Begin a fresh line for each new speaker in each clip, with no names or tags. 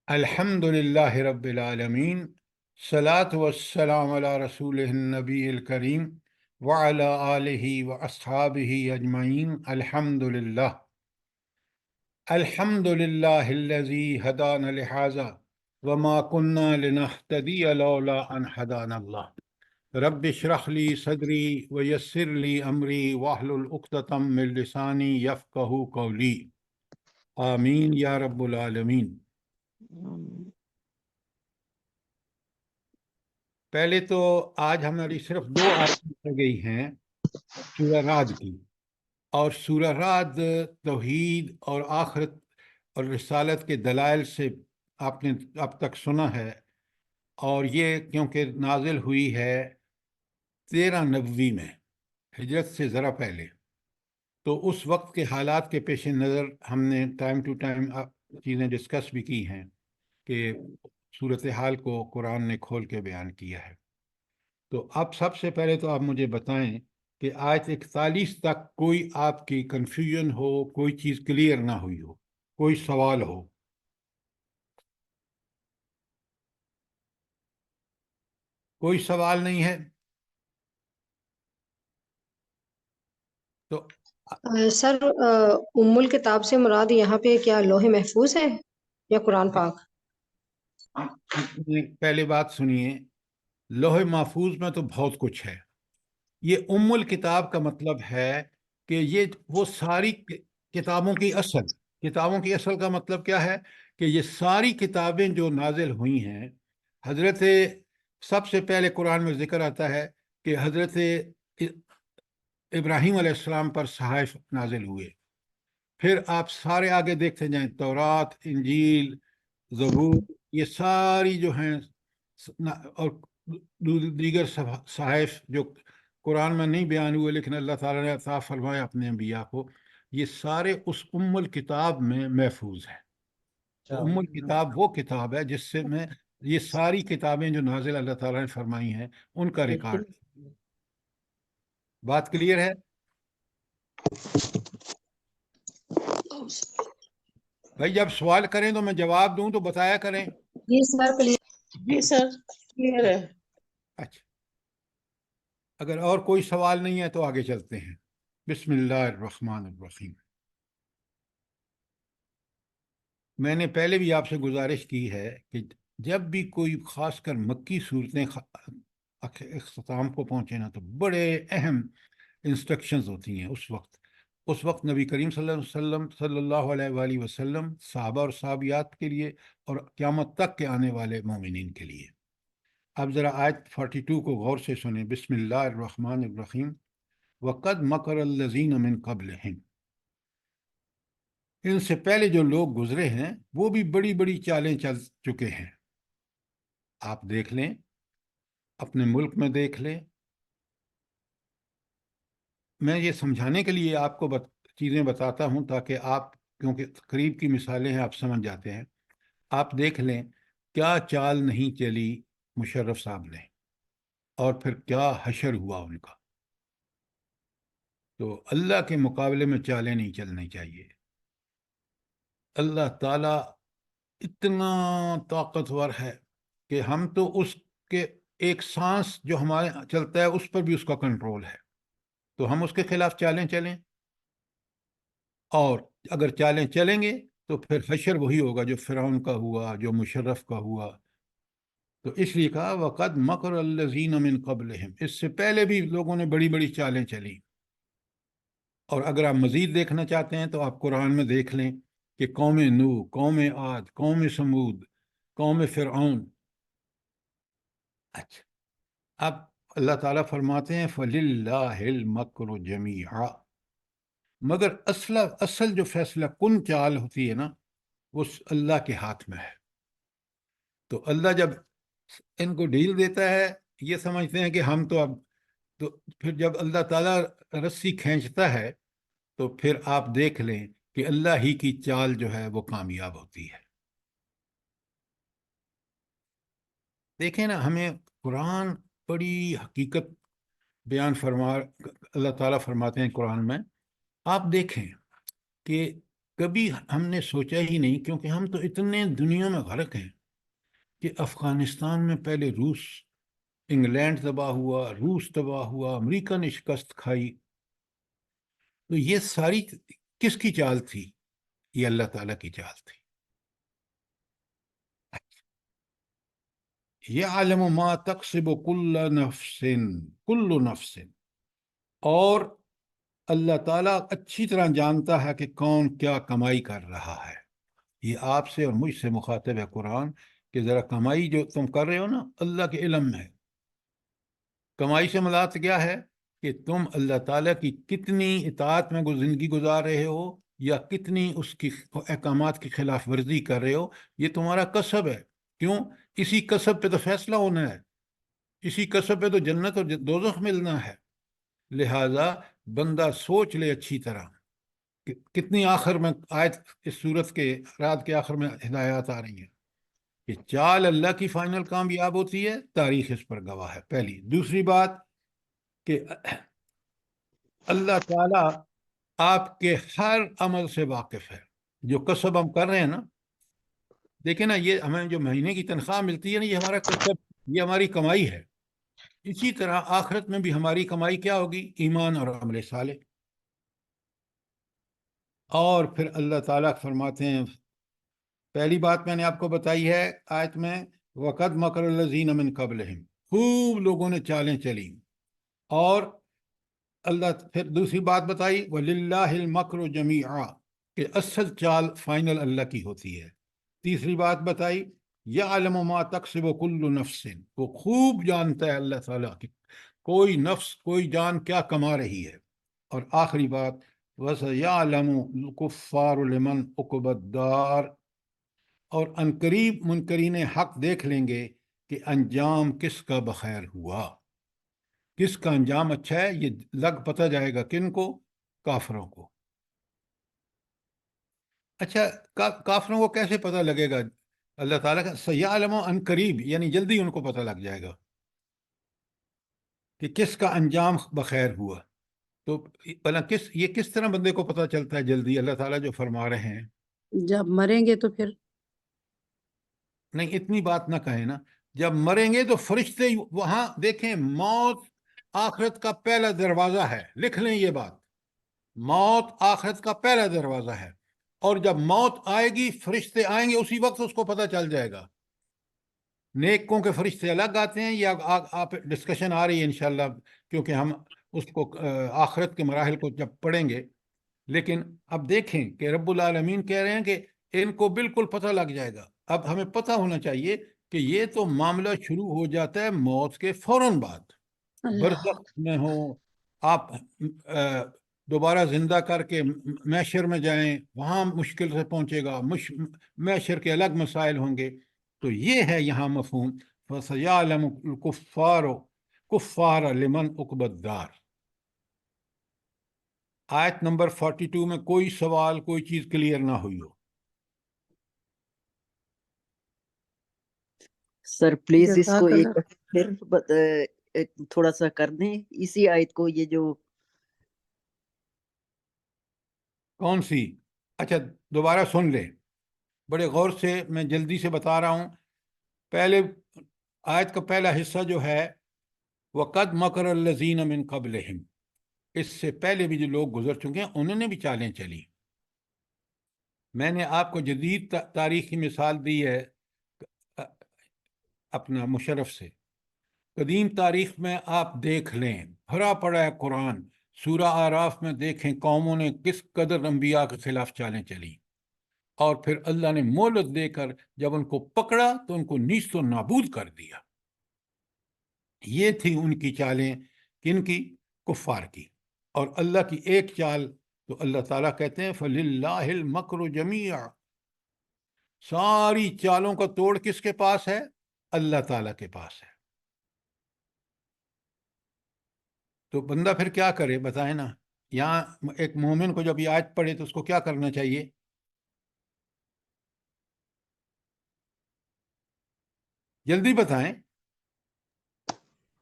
الحمد للہ رب العالمین، صلاۃ والسلام علی رسول النبی الکریم وعلی آلہ واصحابہ اجمعین۔ الحمد للہ الحمد للہ الذی ہدانا لہذا وما كنا لنہتدی لولا ان ہدانا اللہ۔ رب اشرح لی صدری ویسر لی امری واحلل عقدۃ من لسانی یفقہوا قولی، آمین یا رب العالمین۔ پہلے تو آج ہماری صرف دو آیتیں رہ گئی ہیں سورہ رعد کی، اور سورہ رعد توحید اور آخرت اور رسالت کے دلائل سے آپ نے اب تک سنا ہے، اور یہ کیونکہ نازل ہوئی ہے 1390 میں، ہجرت سے ذرا پہلے، تو اس وقت کے حالات کے پیش نظر ہم نے ٹائم ٹو ٹائم چیزیں ڈسکس بھی کی ہیں کہ صورتحال کو قرآن نے کھول کے بیان کیا ہے۔ تو اب سب سے پہلے تو آپ مجھے بتائیں کہ آیت 41 تک کوئی آپ کی کنفیوژن ہو، کوئی چیز کلیئر نہ ہوئی ہو، کوئی سوال ہو؟ کوئی سوال نہیں ہے تو
سر، ام الکتاب سے مراد یہاں پہ کیا لوح محفوظ ہے یا قرآن پاک؟
پہلے بات سنیے، لوح محفوظ میں تو بہت کچھ ہے۔ یہ ام الکتاب کا مطلب ہے کہ یہ وہ ساری کتابوں کی اصل کا مطلب کیا ہے کہ یہ ساری کتابیں جو نازل ہوئی ہیں، حضرت سب سے پہلے قرآن میں ذکر آتا ہے کہ حضرت ابراہیم علیہ السلام پر صحائف نازل ہوئے، پھر آپ سارے آگے دیکھتے جائیں، تورات، انجیل، زبور، یہ ساری جو ہیں اور دیگر صحائف جو قرآن میں نہیں بیان ہوئے لیکن اللہ تعالیٰ نے عطا فرمایا اپنے انبیاء کو، یہ سارے اس ام الکتاب میں محفوظ ہیں۔ ام الکتاب وہ کتاب ہے جس سے میں یہ ساری کتابیں جو نازل اللہ تعالیٰ نے فرمائی ہیں ان کا ریکارڈ۔ بات کلیئر ہے بھائی؟ جب سوال کریں تو میں جواب دوں تو بتایا کریں۔
جی سر،
جی سر، کلیئر ہے۔
اچھا، اگر اور کوئی سوال نہیں ہے تو آگے چلتے ہیں۔ بسم اللہ الرحمن الرحیم۔ میں نے پہلے بھی آپ سے گزارش کی ہے کہ جب بھی کوئی خاص کر مکی صورتیں اختتام کو پہنچے نا تو بڑے اہم انسٹرکشنز ہوتی ہیں۔ اس وقت نبی کریم صلی اللہ علیہ وآلہ وسلم، صحابہ اور صحابیات کے لیے، اور قیامت تک کے آنے والے مومنین کے لیے۔ اب ذرا آیت 42 کو غور سے سنیں۔ بسم اللہ الرحمن الرحیم۔ وَقَدْ مَكَرَ الَّذِينَ مِن قَبْلِهِمْ، ان سے پہلے جو لوگ گزرے ہیں وہ بھی بڑی بڑی چالیں چل چکے ہیں۔ آپ دیکھ لیں، اپنے ملک میں دیکھ لیں۔ میں یہ سمجھانے کے لیے آپ کو چیزیں بتاتا ہوں تاکہ آپ، کیونکہ قریب کی مثالیں ہیں، آپ سمجھ جاتے ہیں۔ آپ دیکھ لیں کیا چال نہیں چلی مشرف صاحب نے، اور پھر کیا حشر ہوا ان کا۔ تو اللہ کے مقابلے میں چالیں نہیں چلنی چاہیے۔ اللہ تعالیٰ اتنا طاقتور ہے کہ ہم تو اس کے ایک سانس جو ہمارے چلتا ہے اس پر بھی اس کا کنٹرول ہے، تو ہم اس کے خلاف چالیں چلیں، اور اگر چالیں چلیں گے تو پھر حشر وہی ہوگا جو فرعون کا ہوا، جو مشرف کا ہوا۔ تو اس لیے کہا وَقَدْ مَكَرَ الَّذِينَ مِن قَبْلِهِمْ، اس سے پہلے بھی لوگوں نے بڑی بڑی چالیں چلی۔ اور اگر آپ مزید دیکھنا چاہتے ہیں تو آپ قرآن میں دیکھ لیں کہ قوم نوح، قوم عاد، قوم سمود، قوم فرعون۔ اچھا، اب اللہ تعالیٰ فرماتے ہیں فَلِلَّهِ الْمَكْرُ جَمِيعًا، مگر اصل جو فیصلہ کن چال ہوتی ہے نا، وہ اللہ کے ہاتھ میں ہے۔ تو اللہ جب ان کو ڈیل دیتا ہے، یہ سمجھتے ہیں کہ ہم تو پھر جب اللہ تعالیٰ رسی کھینچتا ہے تو پھر آپ دیکھ لیں کہ اللہ ہی کی چال جو ہے وہ کامیاب ہوتی ہے۔ دیکھیں نا، ہمیں قرآن بڑی حقیقت اللہ تعالیٰ فرماتے ہیں قرآن میں۔ آپ دیکھیں کہ کبھی ہم نے سوچا ہی نہیں، کیونکہ ہم تو اتنے دنیا میں غرق ہیں کہ افغانستان میں پہلے روس، انگلینڈ تباہ ہوا، روس تباہ ہوا، امریکہ نے شکست کھائی. تو یہ ساری کس کی چال تھی؟ یہ اللہ تعالیٰ کی چال تھی. یعلم ما تکسب کل نفس، اور اللہ تعالیٰ اچھی طرح جانتا ہے کہ کون کیا کمائی کر رہا ہے. یہ آپ سے اور مجھ سے مخاطب ہے قرآن، کہ ذرا کمائی جو تم کر رہے ہو نا، اللہ کے علم میں ہے. کمائی سے مراد کیا ہے؟ کہ تم اللہ تعالیٰ کی کتنی اطاعت میں زندگی گزار رہے ہو، یا کتنی اس کی احکامات کی خلاف ورزی کر رہے ہو. یہ تمہارا کسب ہے. کیوں؟ اسی کسب پہ تو فیصلہ ہونا ہے، اسی کسب پہ تو جنت اور دوزخ ملنا ہے. لہذا بندہ سوچ لے اچھی طرح. کتنی آخر میں آیت اس صورت کے رات کے آخر میں ہدایات آ رہی ہیں کہ چال اللہ کی فائنل کامیاب ہوتی ہے، تاریخ اس پر گواہ ہے. پہلی. دوسری بات کہ اللہ تعالیٰ آپ کے ہر عمل سے واقف ہے. جو کسب ہم کر رہے ہیں نا، دیکھیں نا، یہ ہمیں جو مہینے کی تنخواہ ملتی ہے نا، یہ ہمارا کسب، یہ ہماری کمائی ہے. اسی طرح آخرت میں بھی ہماری کمائی کیا ہوگی؟ ایمان اور عمل صالح. اور پھر اللہ تعالیٰ فرماتے ہیں، پہلی بات میں نے آپ کو بتائی ہے آیت میں، وَقَدْ مَكَرَ الَّذِينَ مِن قَبْلِهِمْ، خوب لوگوں نے چالیں چلی. اور اللہ پھر دوسری بات بتائی، وَلِلَّهِ الْمَكْرُ جَمِيعًا، کہ اصل چال فائنل اللہ کی ہوتی ہے. تیسری بات بتائی، يَعْلَمُ مَا تَكْسِبُ كُلُّ نَفْسٍ، وہ خوب جانتا ہے اللہ تعالیٰ کہ کوئی نفس، کوئی جان کیا کما رہی ہے. اور آخری بات، وَسَيَعْلَمُ الْكُفَّارُ لِمَنْ عُقْبَى الدَّارِ، اور عنقریب منکرین حق دیکھ لیں گے کہ انجام کس کا بخیر ہوا، کس کا انجام اچھا ہے. یہ لگ پتہ جائے گا کن کو؟ کافروں کو. اچھا، کافروں کو کیسے پتہ لگے گا؟ اللہ تعالیٰ کا سیعلم عنقریب، یعنی جلدی ان کو پتہ لگ جائے گا کہ کس کا انجام بخیر ہوا. تو بھلا یہ کس طرح بندے کو پتہ چلتا ہے جلدی؟ اللہ تعالیٰ جو فرما رہے ہیں،
جب مریں گے تو پھر
نہیں اتنی بات نہ کہیں نا. جب مریں گے تو فرشتے وہاں دیکھیں، موت آخرت کا پہلا دروازہ ہے. لکھ لیں یہ بات، موت آخرت کا پہلا دروازہ ہے. اور جب موت آئے گی، فرشتے آئیں گے، اسی وقت اس کو پتہ چل جائے گا. نیکوں کے فرشتے الگ آتے ہیں، یا آپ ڈسکشن آ رہی ہے انشاءاللہ، کیونکہ ہم اس کو آخرت کے مراحل کو جب پڑھیں گے. لیکن اب دیکھیں کہ رب العالمین کہہ رہے ہیں کہ ان کو بالکل پتہ لگ جائے گا. اب ہمیں پتہ ہونا چاہیے کہ یہ تو معاملہ شروع ہو جاتا ہے موت کے فوراً بعد.
اللہ
برزخ میں ہو آپ، دوبارہ زندہ کر کے محشر میں جائیں، وہاں مشکل سے پہنچے گا، محشر کے الگ مسائل ہوں گے. تو یہ ہے یہاں مفہوم، فَسَيَعْلَمُ الْكُفَّارَ لِمَنْ عُقْبَى الدَّارِ. آیت نمبر 42 میں کوئی سوال، کوئی چیز کلیئر نہ ہوئی ہو؟
سر پلیز اس
جزاک
کو ایک
اللہ۔
پھر تھوڑا سا کر دیں اسی آیت کو، یہ جو
کون سی؟ اچھا دوبارہ سن لیں بڑے غور سے، میں جلدی سے بتا رہا ہوں. پہلے آیت کا پہلا حصہ جو ہے، وَقَدْ مَكَرَ الَّذِينَ مِن قَبْلِهِمْ، اس سے پہلے بھی جو لوگ گزر چکے ہیں انہوں نے بھی چالیں چلی. میں نے آپ کو جدید تاریخ کی مثال دی ہے اپنا مشرف سے. قدیم تاریخ میں آپ دیکھ لیں، بھرا پڑا ہے قرآن. سورہ آراف میں دیکھیں قوموں نے کس قدر انبیاء کے خلاف چالیں چلی، اور پھر اللہ نے مہلت دے کر جب ان کو پکڑا تو ان کو نیست و نابود کر دیا. یہ تھی ان کی چالیں، کن کی؟ کفار کی. اور اللہ کی ایک چال تو اللہ تعالیٰ کہتے ہیں فَلِلَّهِ الْمَكْرُ جَمِيعًا، ساری چالوں کا توڑ کس کے پاس ہے؟ اللہ تعالیٰ کے پاس ہے. تو بندہ پھر کیا کرے بتائیں نا؟ یہاں ایک مومن کو جب یہ آیت پڑھے تو اس کو کیا کرنا چاہیے؟ جلدی بتائیں.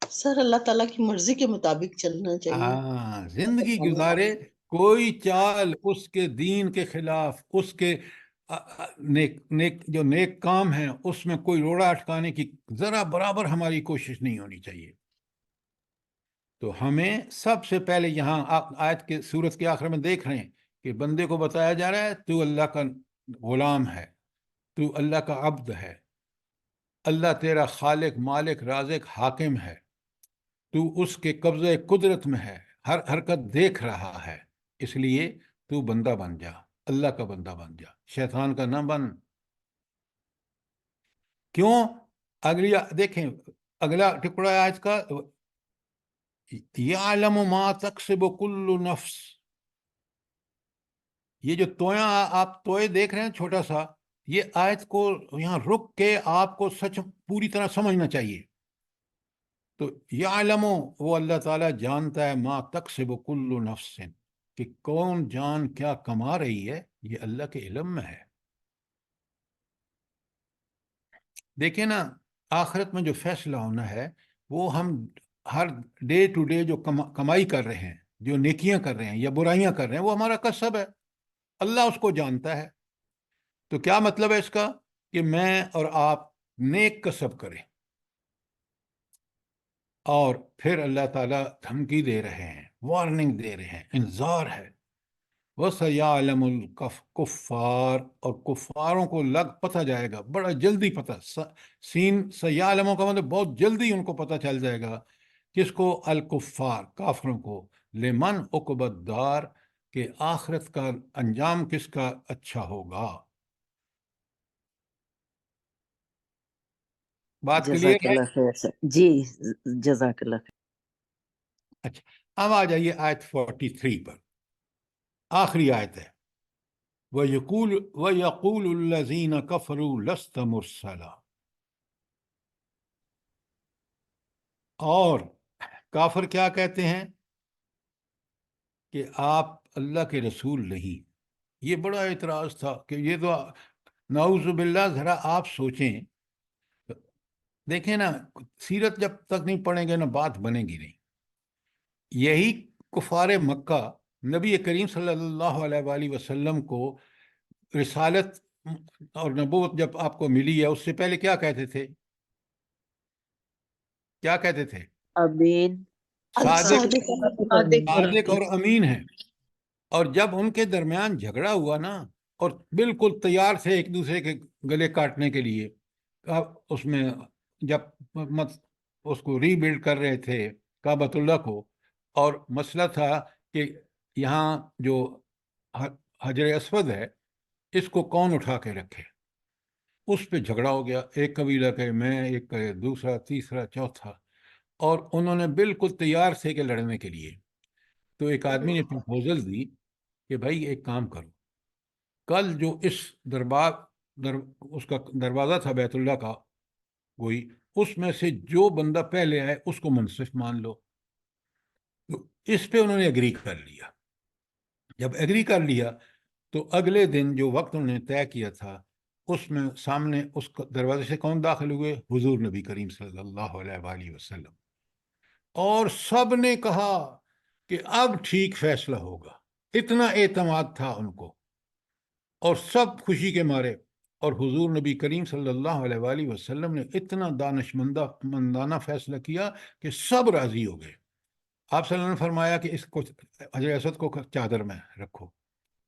سر اللہ تعالیٰ کی مرضی کے مطابق چلنا چاہیے۔
زندگی گزارے کوئی چال اس کے دین کے خلاف، اس کے جو نیک کام ہیں اس میں کوئی روڑا اٹکانے کی ذرا برابر ہماری کوشش نہیں ہونی چاہیے۔ تو ہمیں سب سے پہلے یہاں آیت کے سورت کے آخر میں دیکھ رہے ہیں کہ بندے کو بتایا جا رہا ہے تو اللہ کا غلام ہے، تو اللہ کا عبد ہے، اللہ تیرا خالق، مالک، رازق، حاکم ہے، تو اس کے قبضے قدرت میں ہے، ہر حرکت دیکھ رہا ہے، اس لیے تو بندہ بن جا، اللہ کا بندہ بن جا، شیطان کا نہ بن۔ کیوں؟ اگلی دیکھیں، اگلا ٹکڑا ہے آج کا، یعلم ما تکسب کل نفس۔ یہ جو تویاں آپ توئے دیکھ رہے ہیں چھوٹا سا، یہ آیت کو یہاں رک کے آپ کو سچ پوری طرح سمجھنا چاہیے۔ تو یعلم، وہ اللہ تعالیٰ جانتا ہے، ما تکسب کل نفس، کہ کون جان کیا کما رہی ہے، یہ اللہ کے علم میں ہے۔ دیکھیں نا، آخرت میں جو فیصلہ ہونا ہے وہ ہم ہر ڈے ٹو ڈے جو کمائی کر رہے ہیں، جو نیکیاں کر رہے ہیں یا برائیاں کر رہے ہیں، وہ ہمارا کسب ہے، اللہ اس کو جانتا ہے۔ تو کیا مطلب ہے اس کا؟ کہ میں اور آپ نیک کسب کریں، اور پھر اللہ تعالیٰ دھمکی دے رہے ہیں، وارننگ دے رہے ہیں، انذار ہے، وَسَيَعْلَمُ الْكُفَّارُ، اور کفاروں کو پتہ جائے گا، بڑا جلدی پتہ، سین سیعلموں کا مطلب بہت جلدی ان کو پتہ چل جائے گا۔ کس کو؟ الکفار، کافروں کو، لمن عقبی الدار، کہ آخرت کا انجام کس کا اچھا ہوگا۔ بات کلیئر
جزاک
ہے؟
اللہ خیر سر جی، جزاک اللہ خیر۔
اچھا، اب آ جائیے آیت 43 پر، آخری آیت ہے، وَيَقُولُ الَّذِينَ كَفَرُوا لَسْتَ مُرْسَلًا، اور کافر کیا کہتے ہیں؟ کہ آپ اللہ کے رسول نہیں۔ یہ بڑا اعتراض تھا کہ یہ تو نعوذ باللہ، ذرا آپ سوچیں، دیکھیں نا، سیرت جب تک نہیں پڑھیں گے نا بات بنے گی نہیں۔ یہی کفار مکہ نبی کریم صلی اللہ علیہ وآلہ وسلم کو رسالت اور نبوت جب آپ کو ملی ہے، اس سے پہلے کیا کہتے تھے؟ کیا کہتے تھے؟
امین،
صادق
صادق
اور امین ہیں۔ اور جب ان کے درمیان جھگڑا ہوا نا، اور بالکل تیار تھے ایک دوسرے کے گلے کاٹنے کے لیے، اس میں جب اس کو ری بلڈ کر رہے تھے کعبۃ اللہ کو، اور مسئلہ تھا کہ یہاں جو حجر اسود ہے اس کو کون اٹھا کے رکھے، اس پہ جھگڑا ہو گیا، ایک قبیلہ کہے میں، ایک کہے دوسرا، تیسرا، چوتھا، اور انہوں نے بالکل تیار تھے کہ لڑنے کے لیے۔ تو ایک آدمی نے پروپوزل دی کہ بھائی ایک کام کرو، کل جو اس اس کا دروازہ تھا بیت اللہ کا، کوئی اس میں سے جو بندہ پہلے آئے اس کو منصف مان لو۔ تو اس پہ انہوں نے ایگری کر لیا۔ جب ایگری کر لیا تو اگلے دن جو وقت انہوں نے طے کیا تھا، اس میں سامنے اس دروازے سے کون داخل ہوئے؟ حضور نبی کریم صلی اللہ علیہ وآلہ وسلم۔ اور سب نے کہا کہ اب ٹھیک فیصلہ ہوگا، اتنا اعتماد تھا ان کو، اور سب خوشی کے مارے۔ اور حضور نبی کریم صلی اللہ علیہ وآلہ وسلم نے اتنا دانشمندانہ فیصلہ کیا کہ سب راضی ہو گئے۔ آپ صلی اللہ علیہ وسلم نے فرمایا کہ اس کو حجر اسود کو چادر میں رکھو،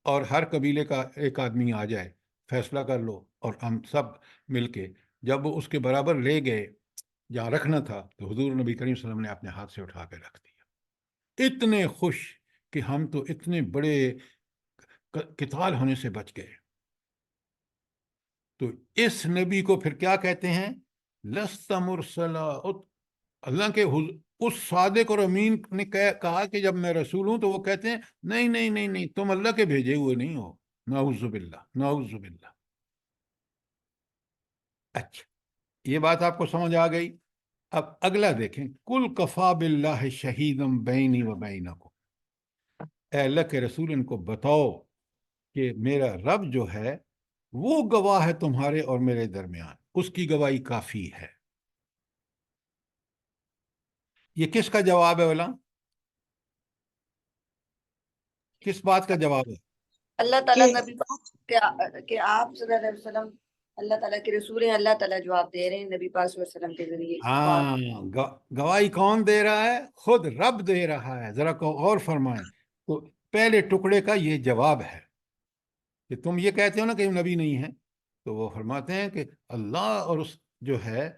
اور ہر قبیلے کا ایک آدمی آ جائے، فیصلہ کر لو، اور ہم سب مل کے جب وہ اس کے برابر لے گئے جہاں رکھنا تھا، تو حضور نبی کریم صلی اللہ علیہ وسلم نے اپنے ہاتھ سے اٹھا کے رکھ دیا، اتنے خوش کہ ہم تو اتنے بڑے قتال ہونے سے بچ گئے۔ تو اس نبی کو پھر کیا کہتے ہیں؟ لست مرسلا۔ اللہ کے اس صادق اور امین نے کہا کہ جب میں رسول ہوں، تو وہ کہتے ہیں نہیں نہیں نہیں نہیں، تم اللہ کے بھیجے ہوئے نہیں ہو، نعوذ باللہ، نعوذ باللہ۔ اچھا، یہ بات آپ کو سمجھ آ گئی؟ اب اگلا دیکھیں، کل کفا باللہ شہیدم بینی و بینکم، اے اللہ کے رسول ان کو بتاؤ کہ میرا رب جو ہے وہ گواہ ہے تمہارے اور میرے درمیان، اس کی گواہی کافی ہے۔ یہ کس کا جواب ہے بولا؟ کس بات کا جواب ہے؟
اللہ تعالیٰ
کہ
نبی پاک کہ آپ صلی اللہ علیہ وسلم اللہ تعالیٰ کے رسول ہیں، اللہ تعالیٰ جواب دے رہے ہیں نبی پاک صلی اللہ علیہ وسلم کے ذریعے.
ہاں، گواہی کون دے رہا ہے؟ خود رب دے رہا ہے. ذرا کو غور فرمائیں. تو پہلے ٹکڑے کا یہ جواب ہے کہ تم یہ کہتے ہو نا کہ نبی نہیں ہے، تو وہ فرماتے ہیں کہ اللہ اور اس جو ہے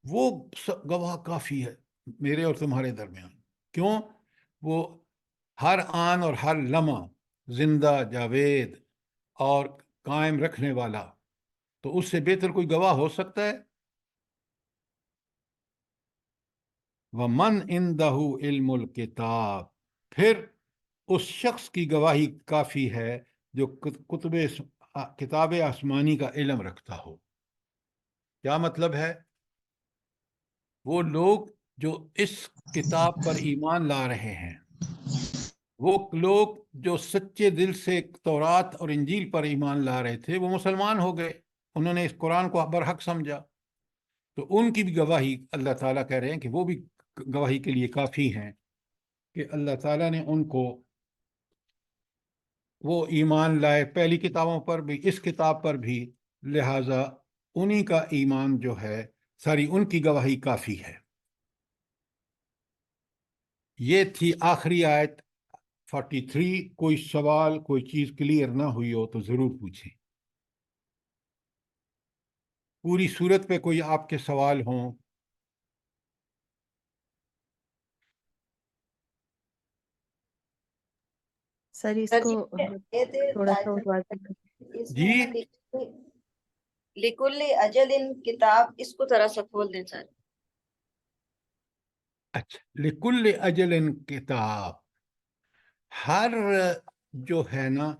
وہ گواہ کافی ہے میرے اور تمہارے درمیان. کیوں؟ وہ ہر آن اور ہر لمحہ زندہ، جاوید اور قائم رکھنے والا. تو اس سے بہتر کوئی گواہ ہو سکتا ہے؟ وَمَنْ عِنْدَهُ عِلْمُ الْكِتَابِ، پھر اس شخص کی گواہی کافی ہے جو کتاب آسمانی کا علم رکھتا ہو. کیا مطلب ہے؟ وہ لوگ جو اس کتاب پر ایمان لا رہے ہیں، وہ لوگ جو سچے دل سے تورات اور انجیل پر ایمان لا رہے تھے، وہ مسلمان ہو گئے، انہوں نے اس قرآن کو برحق سمجھا. تو ان کی بھی گواہی اللہ تعالیٰ کہہ رہے ہیں کہ وہ بھی گواہی کے لیے کافی ہیں کہ اللہ تعالیٰ نے ان کو وہ ایمان لائے پہلی کتابوں پر بھی، اس کتاب پر بھی، لہٰذا انہی کا ایمان جو ہے ان کی گواہی کافی ہے. یہ تھی آخری آیت 43. کوئی سوال، کوئی چیز کلیئر نہ ہوئی ہو تو ضرور پوچھیں. پوری صورت پہ کوئی آپ کے سوال ہوں؟
سر اس
سر
کو
جی
تھوڑا سا واضح
اس
جی
میں نا لکل اجل کتاب، اس کو ذرا سا کھول دیں سر.
اچھا، لکل اجل کتاب، ہر جو ہے نا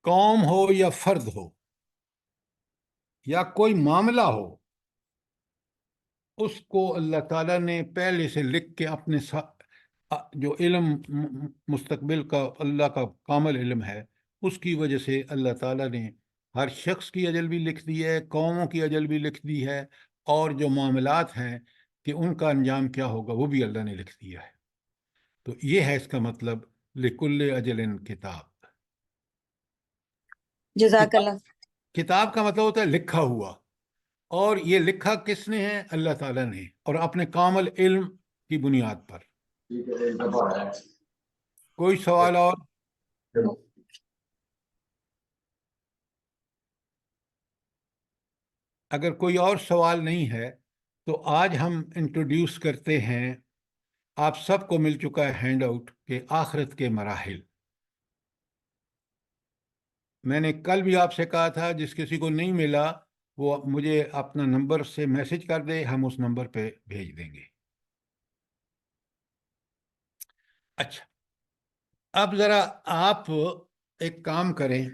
قوم ہو یا فرد ہو یا کوئی معاملہ ہو، اس کو اللہ تعالیٰ نے پہلے سے لکھ کے اپنے جو علم مستقبل کا اللہ کا کامل علم ہے، اس کی وجہ سے اللہ تعالیٰ نے ہر شخص کی اجل بھی لکھ دی ہے، قوموں کی اجل بھی لکھ دی ہے، اور جو معاملات ہیں کہ ان کا انجام کیا ہوگا وہ بھی اللہ نے لکھ دیا ہے. تو یہ ہے اس کا مطلب لکل اجل کتاب.
جزاک اللہ.
کتاب کا مطلب ہوتا ہے لکھا ہوا، اور یہ لکھا کس نے ہے؟ اللہ تعالیٰ نے، اور اپنے کامل علم کی بنیاد پر. کوئی سوال اور؟ اگر کوئی اور سوال نہیں ہے تو آج ہم انٹروڈیوس کرتے ہیں. آپ سب کو مل چکا ہے ہینڈ آؤٹ کہ آخرت کے مراحل. میں نے کل بھی آپ سے کہا تھا جس کسی کو نہیں ملا وہ مجھے اپنا نمبر سے میسج کر دے، ہم اس نمبر پہ بھیج دیں گے. اچھا، اب ذرا آپ ایک کام کریں.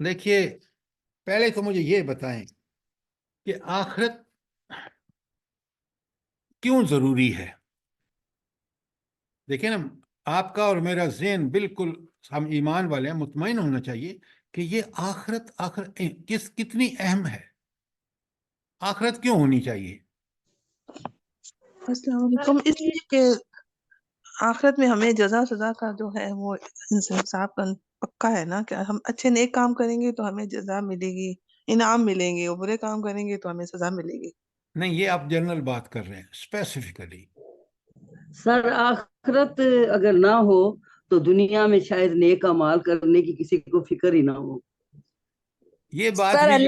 دیکھیے، پہلے تو مجھے یہ بتائیں کہ آخرت کیوں ضروری ہے. دیکھیں نا، آپ کا اور میرا ذہن بالکل، ہم ایمان والے ہیں، مطمئن ہونا چاہیے کہ یہ آخرت کتنی اہم ہے. آخرت کیوں ہونی چاہیے؟
السلام علیکم. اس لیے کہ آخرت میں ہمیں جزا سزا کا جو ہے وہ انصاف پکا ہے نا، کہ ہم اچھے نیک کام کریں گے تو ہمیں جزا ملے گی، انعام ملیں گے، اور برے کام کریں گے تو ہمیں سزا ملے گی.
نہیں، یہ آپ جنرل بات کر رہے ہیں، اسپیسیفکلی.
سر آخرت اگر نہ ہو تو دنیا میں شاید نیک اعمال کرنے کی کسی کو فکر ہی نہ ہو.
یہ بات
سر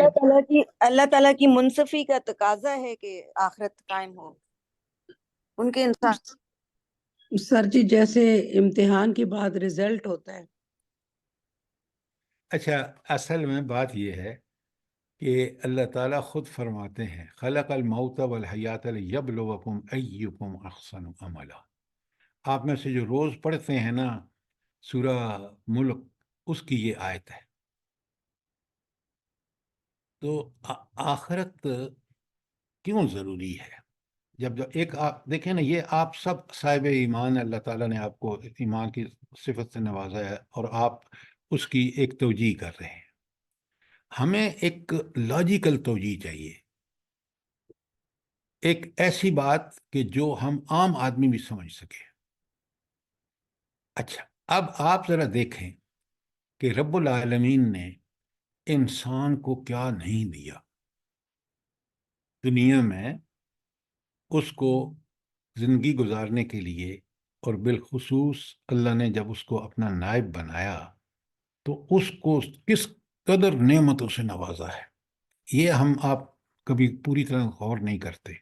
بھی
اللہ تعالیٰ کی منصفی کا تقاضا ہے کہ آخرت قائم ہو، ان کے انسان.
سر جی جیسے امتحان کے بعد رزلٹ ہوتا ہے.
اچھا، اصل میں بات یہ ہے کہ اللہ تعالیٰ خود فرماتے ہیں خلق الموت والحیات لیبلوکم ایکم احسن عملا. آپ میں سے جو روز پڑھتے ہیں نا سورہ ملک، اس کی یہ آیت ہے. تو آخرت کیوں ضروری ہے؟ جب ایک دیکھیں نا، یہ آپ سب صاحب ایمان، اللہ تعالیٰ نے آپ کو ایمان کی صفت سے نوازا ہے اور آپ اس کی ایک توجیہ کر رہے ہیں. ہمیں ایک لاجیکل توجیہ چاہیے، ایک ایسی بات کہ جو ہم عام آدمی بھی سمجھ سکے. اچھا، اب آپ ذرا دیکھیں کہ رب العالمین نے انسان کو کیا نہیں دیا دنیا میں، اس کو زندگی گزارنے کے لیے، اور بالخصوص اللہ نے جب اس کو اپنا نائب بنایا تو اس کو کس قدر نعمتوں سے نوازا ہے، یہ ہم آپ کبھی پوری طرح غور نہیں کرتے۔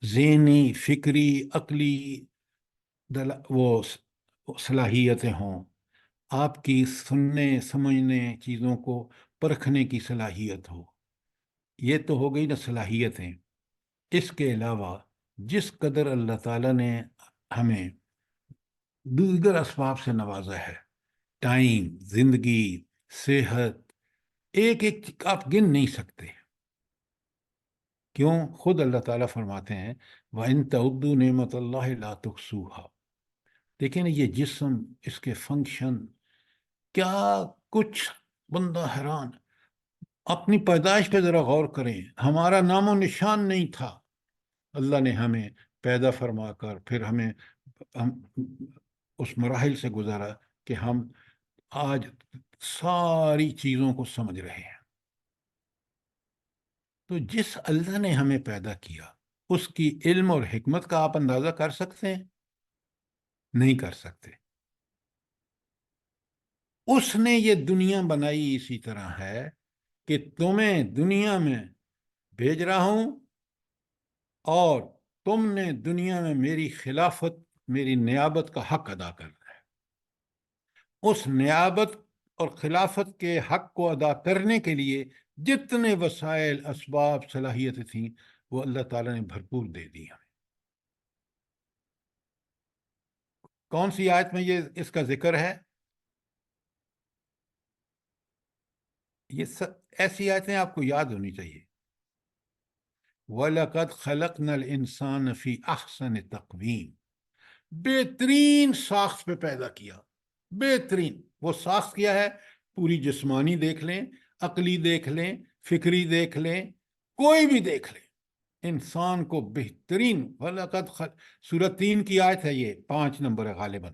ذہنی، فکری، عقلی وہ صلاحیتیں ہوں، آپ کی سننے سمجھنے، چیزوں کو پرکھنے کی صلاحیت ہو، یہ تو ہو گئی نا صلاحیتیں۔ اس کے علاوہ جس قدر اللہ تعالیٰ نے ہمیں دیگر اسباب سے نوازا ہے، ٹائم، زندگی، صحت، ایک ایک آپ گن نہیں سکتے۔ کیوں؟ خود اللہ تعالیٰ فرماتے ہیں وَإِن تَعُدُّوا نِعْمَتَ اللَّهِ لَا تُحْصُوهَا۔ دیکھیں نا یہ جسم، اس کے فنکشن، کیا کچھ، بندہ حیران۔ اپنی پیدائش پہ ذرا غور کریں، ہمارا نام و نشان نہیں تھا، اللہ نے ہمیں پیدا فرما کر پھر ہم اس مراحل سے گزارا کہ ہم آج ساری چیزوں کو سمجھ رہے ہیں۔ تو جس اللہ نے ہمیں پیدا کیا، اس کی علم اور حکمت کا آپ اندازہ کر سکتے ہیں؟ نہیں کر سکتے۔ اس نے یہ دنیا بنائی اسی طرح ہے کہ تمہیں دنیا میں بھیج رہا ہوں، اور تم نے دنیا میں میری خلافت، میری نیابت کا حق ادا کرنا ہے۔ اس نیابت اور خلافت کے حق کو ادا کرنے کے لیے جتنے وسائل، اسباب، صلاحیتیں تھیں، وہ اللہ تعالیٰ نے بھرپور دے دی ہمیں۔ کون سی آیت میں اس کا ذکر ہے؟ یہ ایسی آیتیں آپ کو یاد ہونی چاہیے۔ وَلَقَدْ خَلَقْنَا الْإِنسَانَ فِي أَحْسَنِ تَقْوِيمٍ، بہترین ساخت پہ پیدا کیا۔ بہترین وہ ساخت کیا ہے؟ پوری جسمانی دیکھ لیں، عقلی دیکھ لیں، فکری دیکھ لیں، کوئی بھی دیکھ لیں، انسان کو بہترین۔ وَلَقَدْ سورۃ 3 کی آیت ہے، یہ 5 نمبر ہے غالباً۔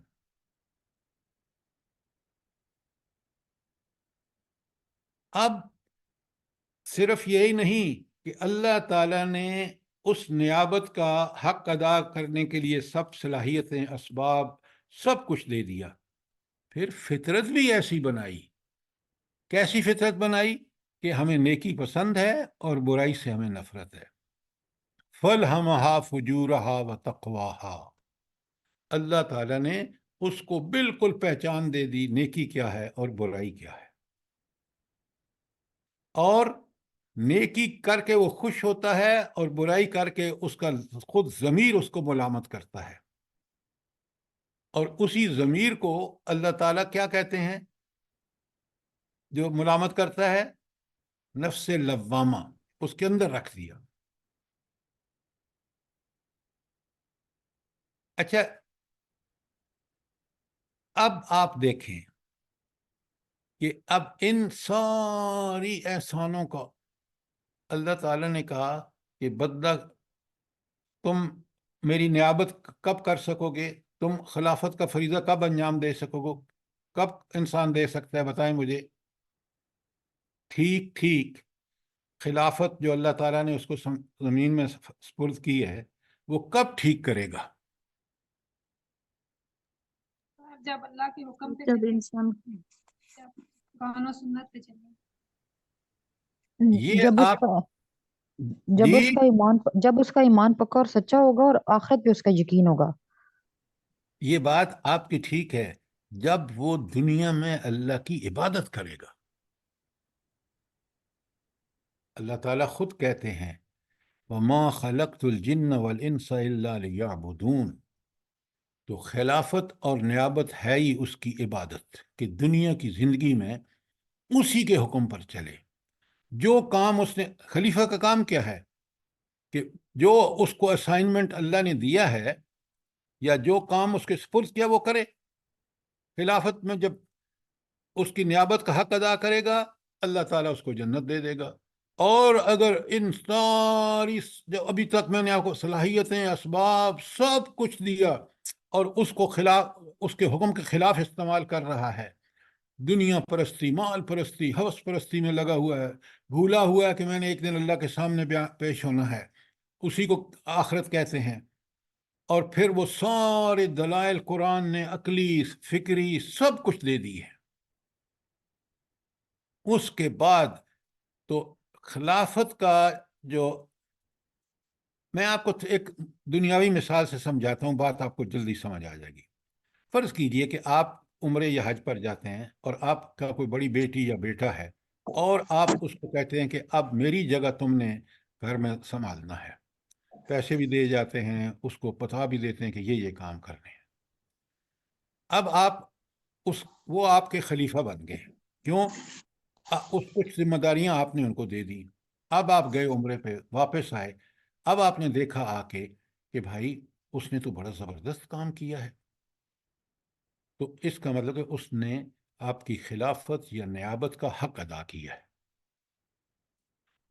اب صرف یہی نہیں کہ اللہ تعالیٰ نے اس نیابت کا حق ادا کرنے کے لیے سب صلاحیتیں، اسباب، سب کچھ دے دیا، پھر فطرت بھی ایسی بنائی۔ کیسی فطرت بنائی؟ کہ ہمیں نیکی پسند ہے اور برائی سے ہمیں نفرت ہے۔ فَأَلْهَمَهَا فُجُورَهَا وَتَقْوَاهَا، اللہ تعالیٰ نے اس کو بالکل پہچان دے دی، نیکی کیا ہے اور برائی کیا ہے۔ اور نیکی کر کے وہ خوش ہوتا ہے، اور برائی کر کے اس کا خود ضمیر اس کو ملامت کرتا ہے۔ اور اسی ضمیر کو اللہ تعالیٰ کیا کہتے ہیں جو ملامت کرتا ہے؟ نفس لوامہ، اس کے اندر رکھ دیا۔ اچھا، اب آپ دیکھیں کہ اب ان ساری احسانوں کا اللہ تعالیٰ نے کہا کہ بدلہ تم میری نیابت کب کر سکو گے، تم خلافت کا فریضہ کب انجام دے سکو گے، کب انسان دے سکتا ہے، بتائیں مجھے۔ ٹھیک ٹھیک خلافت جو اللہ تعالیٰ نے اس کو زمین میں سپرد کی ہے، وہ کب ٹھیک کرے گا؟
جب اللہ کے حکم پہ
جب انسان
قرآن و سنت پہ چلے،
یہ
جب اس
آپ
کا جب اس
جی
کا ایمان جب اس کا ایمان پکا اور سچا ہوگا اور آخرت پہ اس کا یقین ہوگا۔
یہ بات آپ کی ٹھیک ہے، جب وہ دنیا میں اللہ کی عبادت کرے گا۔ اللہ تعالیٰ خود کہتے ہیں وَمَا خَلَقْتُ الْجِنَّ وَالْإِنسَ إِلَّا لِيَعْبُدُونَ۔ تو خلافت اور نیابت ہے ہی اس کی عبادت، کہ دنیا کی زندگی میں اسی کے حکم پر چلے۔ جو کام اس نے، خلیفہ کا کام کیا ہے؟ کہ جو اس کو اسائنمنٹ اللہ نے دیا ہے، یا جو کام اس کے سپرد کیا، وہ کرے۔ خلافت میں جب اس کی نیابت کا حق ادا کرے گا، اللہ تعالیٰ اس کو جنت دے دے گا۔ اور اگر ان ساری جو ابھی تک میں نے آپ کو صلاحیتیں، اسباب، سب کچھ دیا، اور اس کے حکم کے خلاف استعمال کر رہا ہے، دنیا پرستی، مال پرستی، ہوس پرستی میں لگا ہوا ہے، بھولا ہوا ہے کہ میں نے ایک دن اللہ کے سامنے پیش ہونا ہے، اسی کو آخرت کہتے ہیں۔ اور پھر وہ سارے دلائل قرآن نے عقلی، فکری، سب کچھ دے دی ہے۔ اس کے بعد تو خلافت کا جو، میں آپ کو ایک دنیاوی مثال سے سمجھاتا ہوں، بات آپ کو جلدی سمجھ آ جائے گی۔ فرض کیجئے کہ آپ عمرے یا حج پر جاتے ہیں اور آپ کا کوئی بڑی بیٹی یا بیٹا ہے، اور آپ اس کو کہتے ہیں کہ اب میری جگہ تم نے گھر میں سنبھالنا ہے، پیسے بھی دے جاتے ہیں، اس کو پتہ بھی دیتے ہیں کہ یہ کام کرنے ہیں۔ اب وہ آپ کے خلیفہ بن گئے، کیوں؟ اس کچھ ذمہ داریاں آپ نے ان کو دے دی۔ اب آپ گئے عمرے پہ، واپس آئے، اب آپ نے دیکھا آ کے کہ بھائی اس نے تو بڑا زبردست کام کیا ہے، تو اس کا مطلب ہے اس نے آپ کی خلافت یا نیابت کا حق ادا کیا ہے،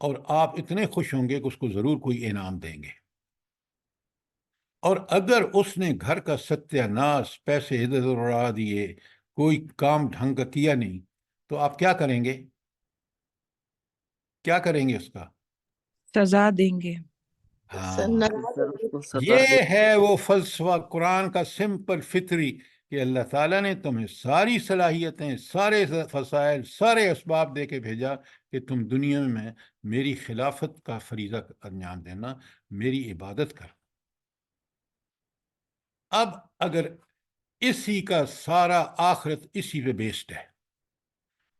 اور آپ اتنے خوش ہوں گے کہ اس کو ضرور کوئی انعام دیں گے۔ اور اگر اس نے گھر کا ستیہ ناش، پیسے ادھر ادھر اڑا دیے، کوئی کام ڈھنگ کا کیا نہیں، تو آپ کیا کریں گے؟ کیا کریں گے اس کا؟
سزا دیں گے۔
ہاں،
سر اس کو سزا
یہ
دے۔
ہے وہ فلسفہ قرآن کا سمپل فطری، کہ اللہ تعالیٰ نے تمہیں ساری صلاحیتیں، سارے فضائل، سارے اسباب دے کے بھیجا کہ تم دنیا میں میری خلافت کا فریضہ انجام دینا، میری عبادت کر۔ اب اگر اسی کا سارا آخرت اسی پہ بیسڈ ہے،